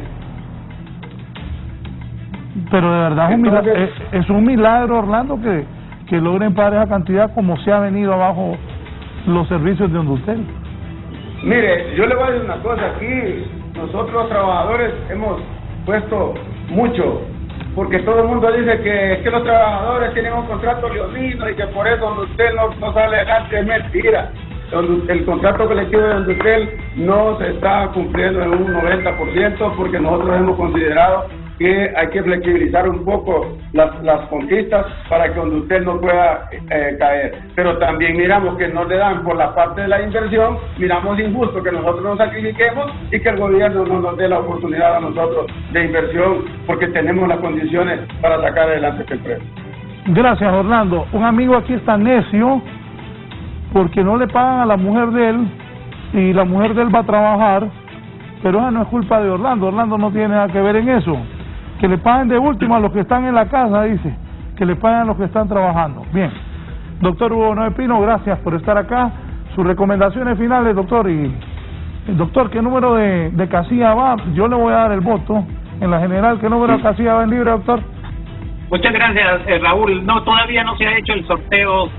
Pero de verdad entonces, es un milagro, Orlando, que logren pagar esa cantidad como se ha venido abajo los servicios de Condutel. Mire, yo le voy a decir una cosa, aquí nosotros los trabajadores hemos puesto mucho, porque todo el mundo dice que los trabajadores tienen un contrato leonino y que por eso Condutel no sale adelante. Es mentira. El contrato colectivo de Condutel no se está cumpliendo en un 90%, porque nosotros hemos considerado que hay que flexibilizar un poco las conquistas para que Condutel no pueda caer. Pero también miramos que no le dan por la parte de la inversión, miramos injusto que nosotros nos sacrifiquemos y que el gobierno no nos dé la oportunidad a nosotros de inversión, porque tenemos las condiciones para sacar adelante este empresa. Gracias, Orlando. Un amigo aquí está necio porque no le pagan a la mujer de él y la mujer de él va a trabajar, pero esa no es culpa de Orlando. Orlando no tiene nada que ver en eso. Que le paguen de último a los que están en la casa, dice, que le paguen a los que están trabajando. Bien, doctor Hugo Espino, gracias por estar acá. Sus recomendaciones finales, doctor. Y doctor, ¿qué número de casilla va? Yo le voy a dar el voto en la general. ¿Qué número de casilla va en libre, doctor? Muchas gracias, Raúl. No, todavía no se ha hecho el sorteo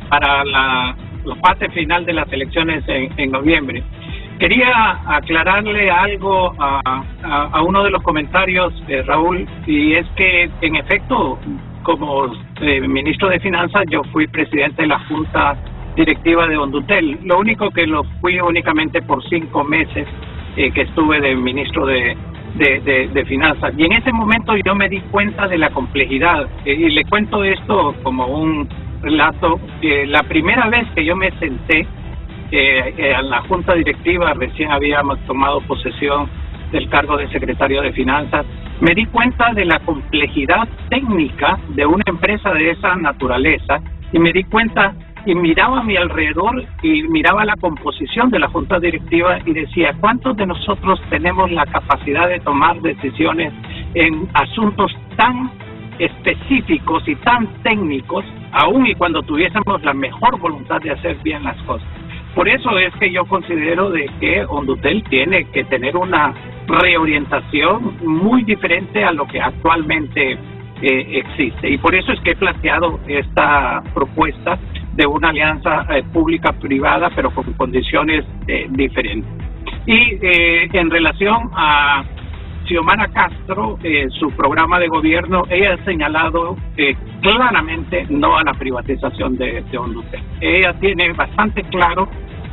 para la fase final de las elecciones en noviembre. Quería aclararle algo a uno de los comentarios, Raúl, y es que, en efecto, como ministro de Finanzas, yo fui presidente de la Junta Directiva de Condutel. Lo único que lo fui únicamente por 5 meses que estuve de ministro de Finanzas. Y en ese momento yo me di cuenta de la complejidad. Y le cuento esto como un relato. La primera vez que yo me senté en la Junta Directiva, recién habíamos tomado posesión del cargo de secretario de Finanzas, me di cuenta de la complejidad técnica de una empresa de esa naturaleza, y me di cuenta y miraba a mi alrededor y miraba la composición de la Junta Directiva y decía, ¿cuántos de nosotros tenemos la capacidad de tomar decisiones en asuntos tan específicos y tan técnicos, aun y cuando tuviésemos la mejor voluntad de hacer bien las cosas? Por eso es que yo considero de que Condutel tiene que tener una reorientación muy diferente a lo que actualmente existe. Y por eso es que he planteado esta propuesta de una alianza pública-privada, pero con condiciones diferentes. Y en relación a Xiomara Castro, su programa de gobierno, ella ha señalado claramente no a la privatización de Condutel. Ella tiene bastante claro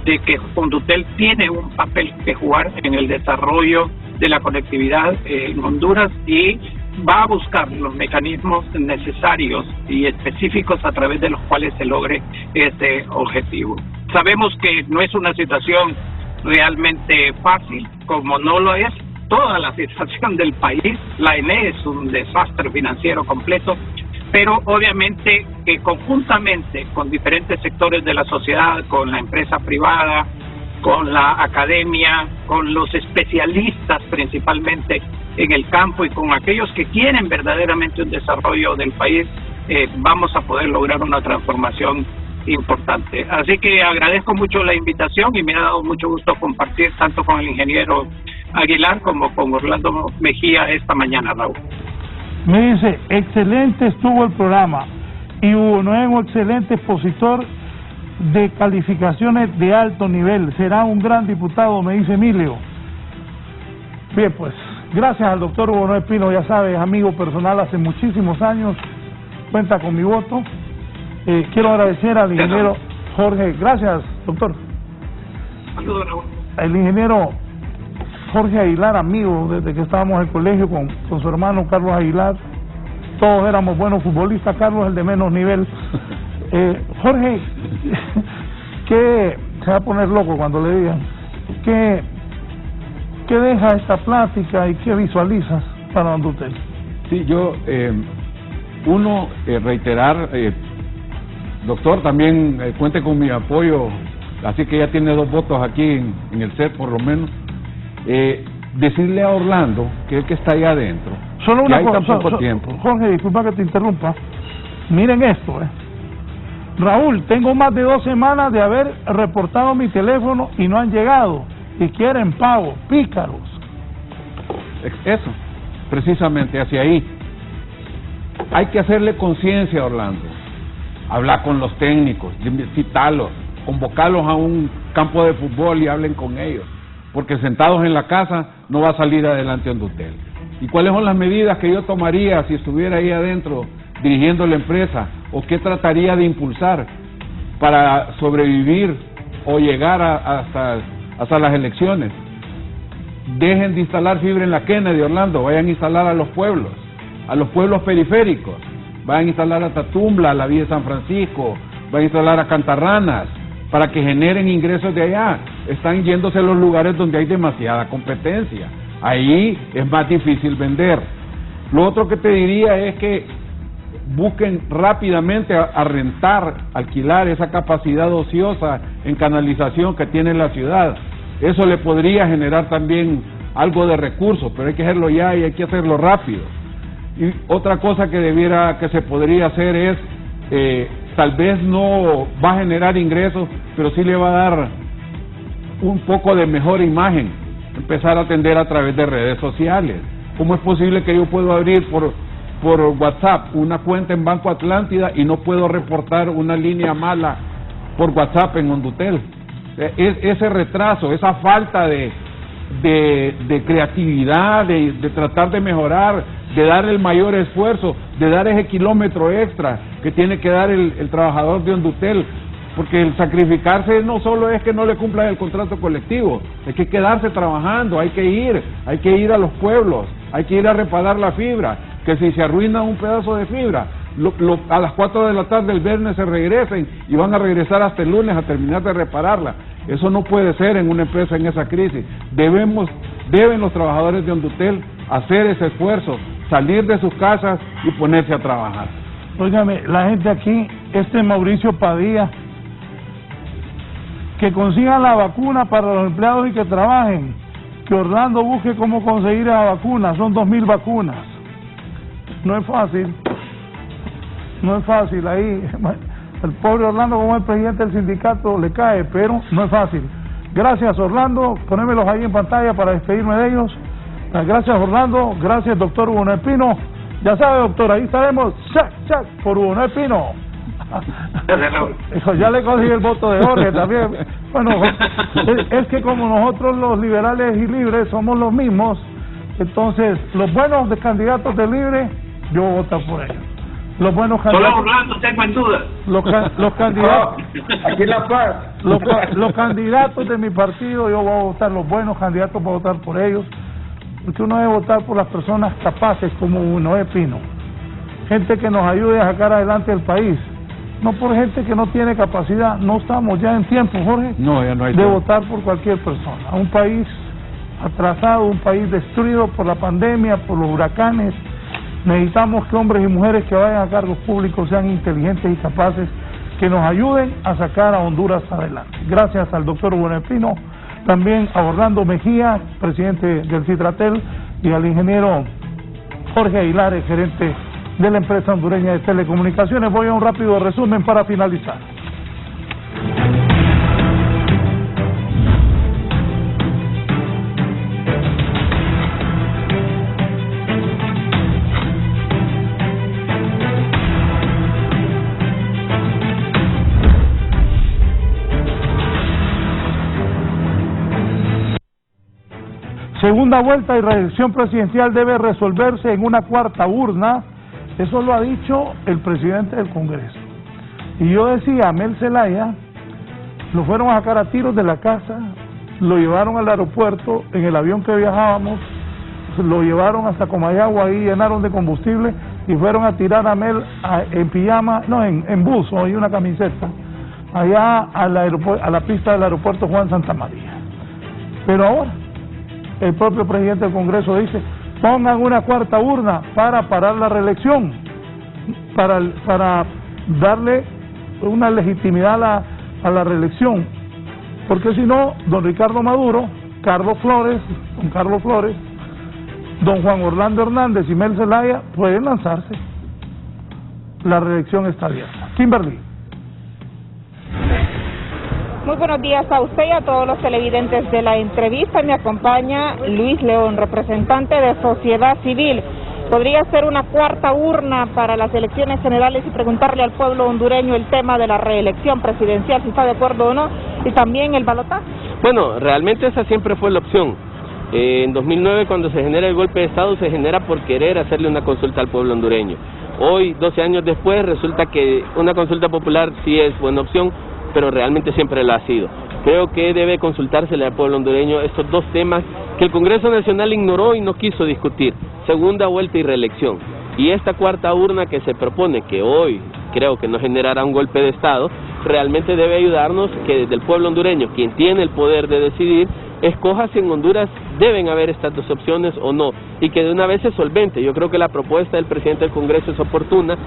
de que Condutel tiene un papel que jugar en el desarrollo de la conectividad en Honduras, y va a buscar los mecanismos necesarios y específicos a través de los cuales se logre este objetivo. Sabemos que no es una situación realmente fácil, como no lo es toda la situación del país. La ENE es un desastre financiero completo, pero obviamente que conjuntamente con diferentes sectores de la sociedad, con la empresa privada, con la academia, con los especialistas principalmente en el campo y con aquellos que quieren verdaderamente un desarrollo del país, vamos a poder lograr una transformación importante. Así que agradezco mucho la invitación y me ha dado mucho gusto compartir tanto con el ingeniero Aguilar como con Orlando Mejía esta mañana, Raúl. Me dice, excelente estuvo el programa y Hugo Noé es un excelente expositor de calificaciones de alto nivel. Será un gran diputado, me dice Emilio. Bien, pues, gracias al doctor Hugo Noé Pino, ya sabes, amigo personal hace muchísimos años, cuenta con mi voto. Quiero agradecer al ingeniero Jorge, gracias, doctor. Saludos, Raúl. El ingeniero Jorge Aguilar, amigo, desde que estábamos en el colegio con su hermano Carlos Aguilar, todos éramos buenos futbolistas, Carlos el de menos nivel. Jorge, ¿qué se va a poner loco cuando le digan? ¿Qué deja esta plática y qué visualizas para Don Dutel? Sí, yo, reiterar, doctor, también cuente con mi apoyo, así que ya tiene 2 votos aquí en el set por lo menos. Decirle a Orlando que el que está allá adentro, solo una hay cosa, tan poco tiempo. Jorge, disculpa que te interrumpa, miren esto, Raúl, tengo más de 2 semanas de haber reportado mi teléfono y no han llegado, y quieren pago, pícaros. Eso, precisamente hacia ahí. Hay que hacerle conciencia a Orlando, hablar con los técnicos, citarlos, convocarlos a un campo de fútbol y hablen con ellos, porque sentados en la casa no va a salir adelante Hondutel. ¿Y cuáles son las medidas que yo tomaría si estuviera ahí adentro dirigiendo la empresa? ¿O qué trataría de impulsar para sobrevivir o llegar hasta las elecciones? Dejen de instalar fibra en la Kennedy, Orlando, vayan a instalar a los pueblos periféricos, vayan a instalar a Tatumbla, a la Villa de San Francisco, vayan a instalar a Cantarranas, para que generen ingresos de allá. Están yéndose a los lugares donde hay demasiada competencia, ahí es más difícil vender. Lo otro que te diría es que busquen rápidamente a rentar, alquilar esa capacidad ociosa en canalización que tiene la ciudad. Eso le podría generar también algo de recursos, pero hay que hacerlo ya y hay que hacerlo rápido. Y otra cosa que se podría hacer es, tal vez no va a generar ingresos, pero sí le va a dar un poco de mejor imagen, empezar a atender a través de redes sociales. ¿Cómo es posible que yo pueda abrir por WhatsApp una cuenta en Banco Atlántida y no puedo reportar una línea mala por WhatsApp en Hondutel? Ese retraso, esa falta de creatividad, de tratar de mejorar, de dar el mayor esfuerzo, de dar ese kilómetro extra que tiene que dar el trabajador de Hondutel, porque el sacrificarse no solo es que no le cumplan el contrato colectivo, hay que quedarse trabajando, hay que ir a los pueblos, hay que ir a reparar la fibra, que si se arruina un pedazo de fibra, a las 4 de la tarde el viernes se regresen y van a regresar hasta el lunes a terminar de repararla. Eso no puede ser en una empresa en esa crisis. Deben los trabajadores de Hondutel hacer ese esfuerzo, salir de sus casas y ponerse a trabajar. Óigame, la gente aquí, Mauricio Padilla, que consigan la vacuna para los empleados y que trabajen, que Orlando busque cómo conseguir la vacuna, son 2.000 vacunas. No es fácil ahí, el pobre Orlando como el presidente del sindicato le cae, pero no es fácil. Gracias Orlando, ponémelos ahí en pantalla para despedirme de ellos. Gracias Orlando, gracias doctor Hugo Noé Pino. Ya sabe doctor, ahí estaremos, chac, por Hugo Noé Pino. Ya le conseguí el voto de Jorge también. Bueno, es que como nosotros los liberales y libres somos los mismos, entonces los buenos candidatos de libre, yo voy a votar por ellos. Los buenos candidatos. Solo Orlando, tengo en duda. Los candidatos. Aquí en La Paz. Los candidatos de mi partido, yo voy a votar, los buenos candidatos, voy a votar por ellos. Porque uno debe votar por las personas capaces como Hugo Noé Pino. Gente que nos ayude a sacar adelante el país. No por gente que no tiene capacidad. No estamos ya en tiempo, Jorge, no, ya no hay de votar por cualquier persona. Un país atrasado, un país destruido por la pandemia, por los huracanes. Necesitamos que hombres y mujeres que vayan a cargos públicos sean inteligentes y capaces, que nos ayuden a sacar a Honduras adelante. Gracias al doctor Hugo Noé Pino, también a Orlando Mejía, presidente del Citratel, y al ingeniero Jorge Aguilar, el gerente de la empresa hondureña de telecomunicaciones. Voy a un rápido resumen para finalizar. Segunda vuelta y reelección presidencial debe resolverse en una cuarta urna. Eso lo ha dicho el presidente del Congreso. Y yo decía, Mel Zelaya, lo fueron a sacar a tiros de la casa, lo llevaron al aeropuerto, en el avión que viajábamos, lo llevaron hasta Comayagua, ahí llenaron de combustible y fueron a tirar a Mel en pijama, no, en buzo y una camiseta, allá a la pista del aeropuerto Juan Santa María. Pero ahora, el propio presidente del Congreso dice, pongan una cuarta urna para parar la reelección, para darle una legitimidad a la reelección, porque si no, don Ricardo Maduro, Carlos Flores, don Juan Orlando Hernández y Mel Zelaya pueden lanzarse. La reelección está abierta. Kimberly. Muy buenos días a usted y a todos los televidentes de la entrevista. Me acompaña Luis León, representante de Sociedad Civil. ¿Podría ser una cuarta urna para las elecciones generales y preguntarle al pueblo hondureño el tema de la reelección presidencial, si está de acuerdo o no, y también el balotaje? Bueno, realmente esa siempre fue la opción. En 2009, cuando se genera el golpe de Estado, se genera por querer hacerle una consulta al pueblo hondureño. Hoy, 12 años después, resulta que una consulta popular sí es buena opción, pero realmente siempre lo ha sido. Creo que debe consultársele al pueblo hondureño estos dos temas que el Congreso Nacional ignoró y no quiso discutir: segunda vuelta y reelección. Y esta cuarta urna que se propone, que hoy creo que no generará un golpe de Estado, realmente debe ayudarnos que desde el pueblo hondureño, quien tiene el poder de decidir, escoja si en Honduras deben haber estas dos opciones o no, y que de una vez se solvente. Yo creo que la propuesta del presidente del Congreso es oportuna,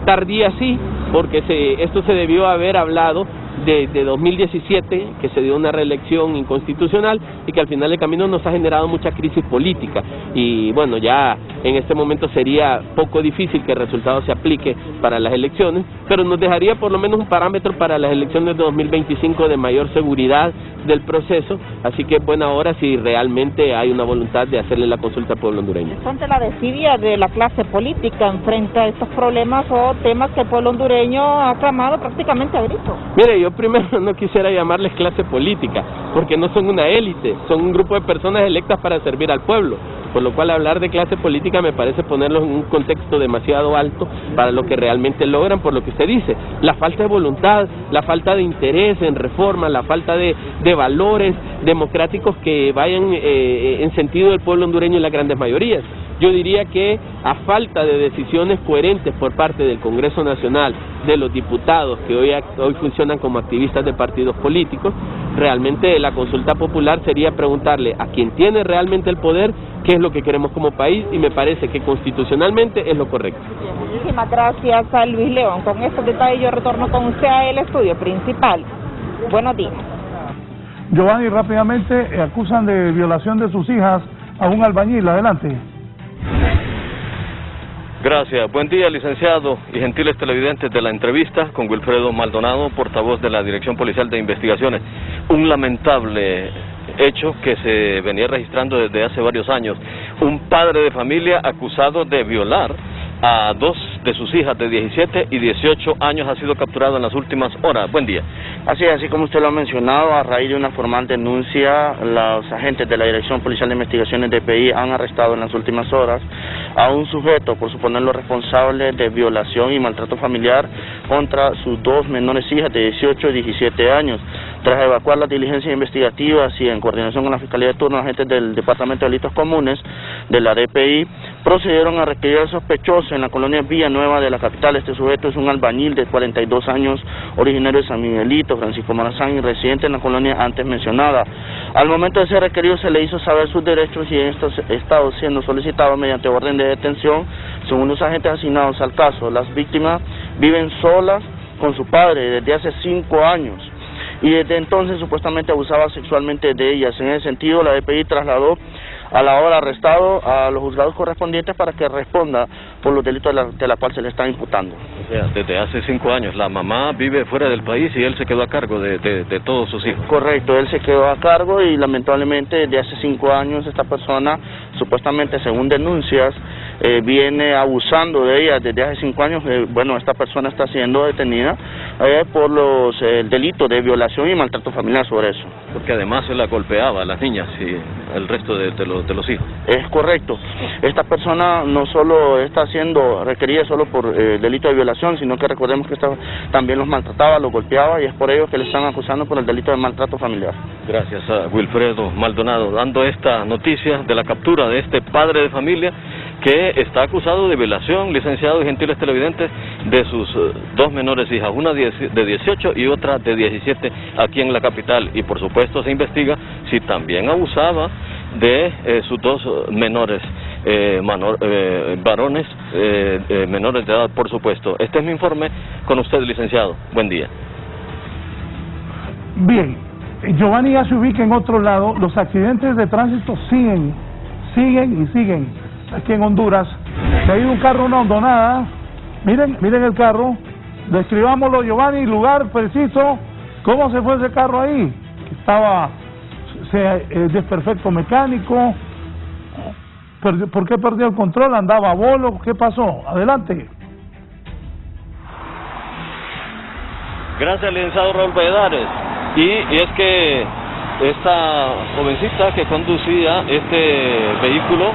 tardía sí, porque esto se debió haber hablado de 2017, que se dio una reelección inconstitucional y que al final del camino nos ha generado mucha crisis política, y bueno, ya en este momento sería poco difícil que el resultado se aplique para las elecciones, pero nos dejaría por lo menos un parámetro para las elecciones de 2025 de mayor seguridad del proceso, así que es buena hora si realmente hay una voluntad de hacerle la consulta al pueblo hondureño. Ante la desidia de la clase política enfrente a estos problemas o temas que el pueblo hondureño ha clamado prácticamente a grito. Mire, yo primero no quisiera llamarles clase política, porque no son una élite, son un grupo de personas electas para servir al pueblo, por lo cual hablar de clase política me parece ponerlos en un contexto demasiado alto para lo que realmente logran, por lo que usted dice, la falta de voluntad, la falta de interés en reforma, la falta de valores democráticos que vayan en sentido del pueblo hondureño en las grandes mayorías. Yo diría que a falta de decisiones coherentes por parte del Congreso Nacional, de los diputados que hoy funcionan como activistas de partidos políticos, realmente la consulta popular sería preguntarle a quien tiene realmente el poder qué es lo que queremos como país, y me parece que constitucionalmente es lo correcto. Muchísimas gracias a Luis León. Con estos detalles yo retorno con usted al estudio principal. Buenos días. Giovanni, rápidamente, acusan de violación de sus hijas a un albañil. Adelante. Gracias. Buen día, licenciado y gentiles televidentes de la entrevista con Wilfredo Maldonado, portavoz de la Dirección Policial de Investigaciones. Un lamentable hecho que se venía registrando desde hace varios años. Un padre de familia acusado de violar a dos de sus hijas de 17 y 18 años ha sido capturado en las últimas horas. Buen día. Así como usted lo ha mencionado, a raíz de una formal denuncia, los agentes de la Dirección Policial de Investigaciones DPI han arrestado en las últimas horas a un sujeto por suponerlo responsable de violación y maltrato familiar contra sus dos menores hijas de 18 y 17 años. Tras evacuar las diligencias investigativas y en coordinación con la Fiscalía de Turno, agentes del Departamento de Delitos Comunes de la DPI procedieron a requerir al sospechoso en la colonia Villanueva de la capital. Este sujeto es un albañil de 42 años, originario de San Miguelito, Francisco Morazán, y residente en la colonia antes mencionada. Al momento de ser requerido se le hizo saber sus derechos y en estos estado siendo solicitado mediante orden de detención. Según los agentes asignados al caso, las víctimas viven solas con su padre desde hace 5 años. Y desde entonces supuestamente abusaba sexualmente de ellas. En ese sentido, la DPI trasladó a la hora arrestado a los juzgados correspondientes para que responda por los delitos de la cual se le está imputando. O sea, desde hace 5 años la mamá vive fuera del país y él se quedó a cargo de todos sus hijos. Correcto, él se quedó a cargo y lamentablemente desde hace 5 años esta persona, supuestamente según denuncias, viene abusando de ella desde hace 5 años. Bueno, esta persona está siendo detenida por los delitos de violación y maltrato familiar sobre eso. Porque además se la golpeaba a las niñas y el resto de los hijos. Es correcto. Esta persona no solo está siendo requerida solo por delito de violación, sino que recordemos que también los maltrataba, los golpeaba, y es por ello que le están acusando por el delito de maltrato familiar. Gracias a Wilfredo Maldonado, dando esta noticia de la captura de este padre de familia que está acusado de violación, licenciados y gentiles televidentes, de sus 2 menores hijas, una de 18 y otra de 17 aquí en la capital, y por supuesto se investiga si también abusaba de sus 2 menores varones, menores de edad, por supuesto. Este es mi informe con usted, licenciado. Buen día. Bien, Giovanni ya se ubica en otro lado. Los accidentes de tránsito siguen aquí en Honduras. Se ha ido un carro, una hondonada. Miren el carro. Describámoslo, Giovanni, lugar preciso. ¿Cómo se fue ese carro ahí? Estaba desperfecto mecánico. ¿Por qué perdió el control? ¿Andaba a bolo? ¿Qué pasó? Adelante. Gracias, licenciado Raúl Valladares. Y es que esta jovencita que conducía este vehículo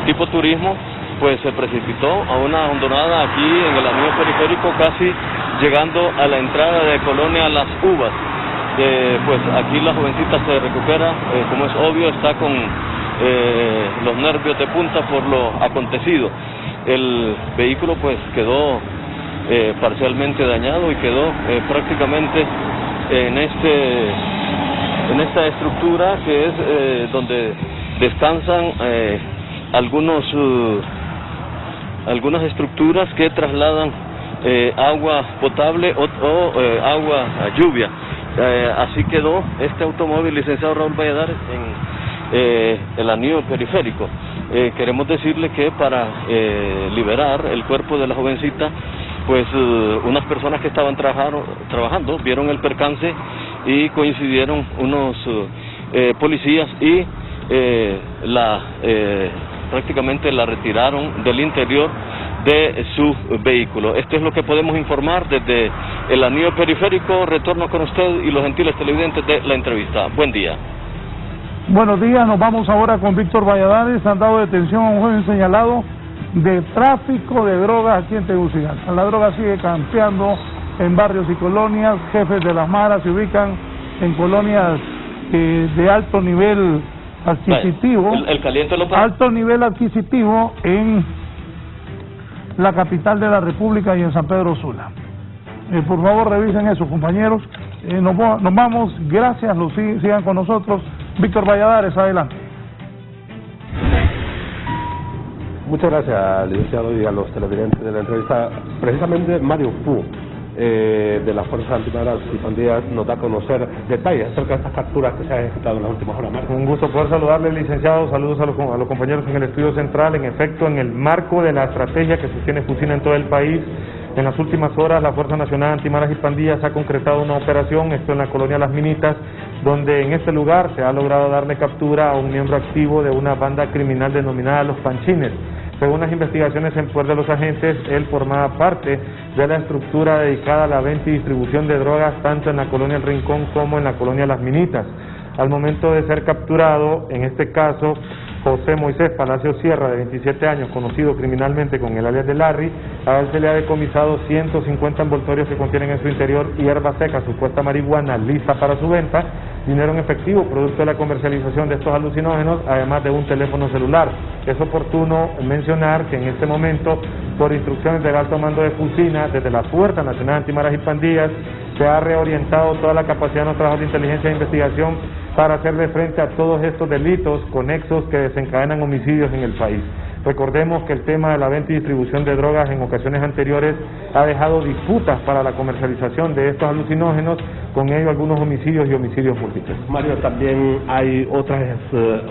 tipo turismo, pues se precipitó a una hondonada aquí en el anillo periférico, casi llegando a la entrada de Colonia Las Uvas. Pues aquí la jovencita se recupera, como es obvio, está con los nervios de punta por lo acontecido. El vehículo pues quedó parcialmente dañado y quedó prácticamente en esta estructura que es donde descansan algunas estructuras que trasladan agua potable o agua a lluvia. Así quedó este automóvil, licenciado Raúl Valladares, en el anillo periférico. Queremos decirle que para liberar el cuerpo de la jovencita, pues unas personas que estaban trabajando vieron el percance y coincidieron unos policías y prácticamente la retiraron del interior de su vehículo. Esto es lo que podemos informar desde el anillo periférico. Retorno con usted y los gentiles televidentes de la entrevista. Buen día. Buenos días, nos vamos ahora con Víctor Valladares. Han dado detención a un joven señalado de tráfico de drogas aquí en Tegucigalpa. La droga sigue campeando en barrios y colonias. Jefes de las maras se ubican en colonias de alto nivel adquisitivo. El caliente lo alto nivel adquisitivo en la capital de la República y en San Pedro Sula. Por favor, revisen eso, compañeros. Nos vamos, gracias, sigan con nosotros. Víctor Valladares, adelante. Muchas gracias, licenciado, y a los televidentes de la entrevista. Precisamente Mario Fu, de las Fuerzas Antimaras y Pandillas, nos da a conocer detalles acerca de estas capturas que se han ejecutado en las últimas horas. Un gusto poder saludarle, licenciado. Saludos a los compañeros en el estudio central. En efecto, en el marco de la estrategia que sostiene Fucina en todo el país, en las últimas horas la Fuerza Nacional Antimaras y Pandillas ha concretado una operación, esto en la colonia Las Minitas, donde en este lugar se ha logrado darle captura a un miembro activo de una banda criminal denominada Los Panchines. Según las investigaciones en poder de los agentes, él formaba parte de la estructura dedicada a la venta y distribución de drogas tanto en la colonia El Rincón como en la colonia Las Minitas. Al momento de ser capturado, en este caso, José Moisés Palacio Sierra, de 27 años, conocido criminalmente con el alias de Larry, a él se le ha decomisado 150 envoltorios que contienen en su interior hierba seca, supuesta marihuana lista para su venta, dinero en efectivo, producto de la comercialización de estos alucinógenos, además de un teléfono celular. Es oportuno mencionar que en este momento, por instrucciones del alto mando de Fucina, desde la Fuerza Nacional Antimaras y Pandillas, se ha reorientado toda la capacidad de nuestros trabajos de inteligencia e investigación para hacerle frente a todos estos delitos conexos que desencadenan homicidios en el país. Recordemos que el tema de la venta y distribución de drogas en ocasiones anteriores ha dejado disputas para la comercialización de estos alucinógenos, con ello algunos homicidios y homicidios múltiples. Mario, también hay otras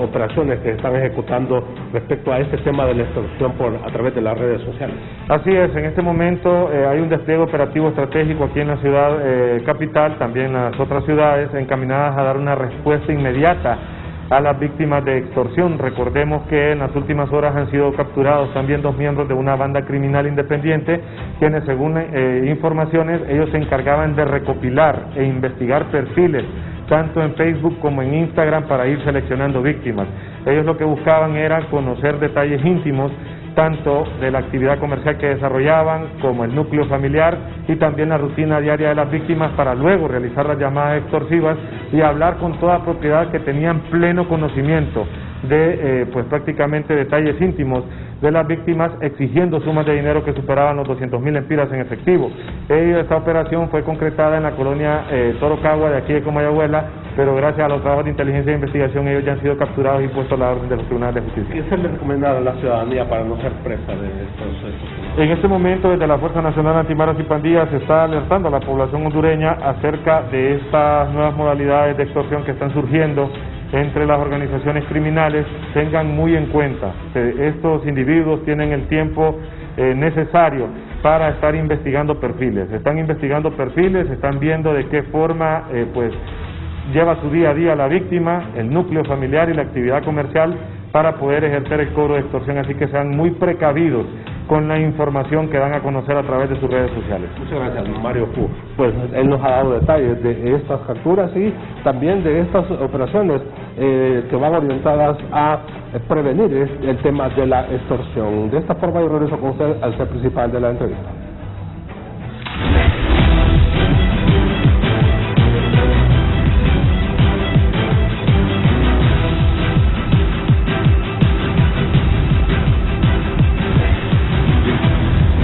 operaciones que están ejecutando respecto a este tema de la extorsión a través de las redes sociales. Así es, en este momento hay un despliegue operativo estratégico aquí en la ciudad capital, también en las otras ciudades, encaminadas a dar una respuesta inmediata a las víctimas de extorsión. Recordemos que en las últimas horas han sido capturados también 2 miembros de una banda criminal independiente, quienes según informaciones ellos se encargaban de recopilar e investigar perfiles tanto en Facebook como en Instagram para ir seleccionando víctimas. Ellos lo que buscaban era conocer detalles íntimos tanto de la actividad comercial que desarrollaban como el núcleo familiar y también la rutina diaria de las víctimas para luego realizar las llamadas extorsivas y hablar con toda propiedad que tenían pleno conocimiento de pues prácticamente detalles íntimos de las víctimas, exigiendo sumas de dinero que superaban los 200.000 lempiras en efectivo. Esta operación fue concretada en la colonia Torocagua de aquí de Comayagüela, pero gracias a los trabajos de inteligencia e investigación ellos ya han sido capturados y puestos a la orden de los tribunales de justicia. ¿Qué se le recomienda a la ciudadanía para no ser presa de estos? En este momento, desde la Fuerza Nacional Antimaras y Pandillas se está alertando a la población hondureña acerca de estas nuevas modalidades de extorsión que están surgiendo entre las organizaciones criminales. Tengan muy en cuenta que estos individuos tienen el tiempo necesario para estar investigando perfiles. Están investigando perfiles, están viendo de qué forma pues lleva su día a día la víctima, el núcleo familiar y la actividad comercial para poder ejercer el cobro de extorsión, así que sean muy precavidos con la información que dan a conocer a través de sus redes sociales. Muchas gracias, Mario Fu. Pues él nos ha dado detalles de estas capturas y también de estas operaciones que van orientadas a prevenir el tema de la extorsión. De esta forma yo regreso con usted al set principal de la entrevista.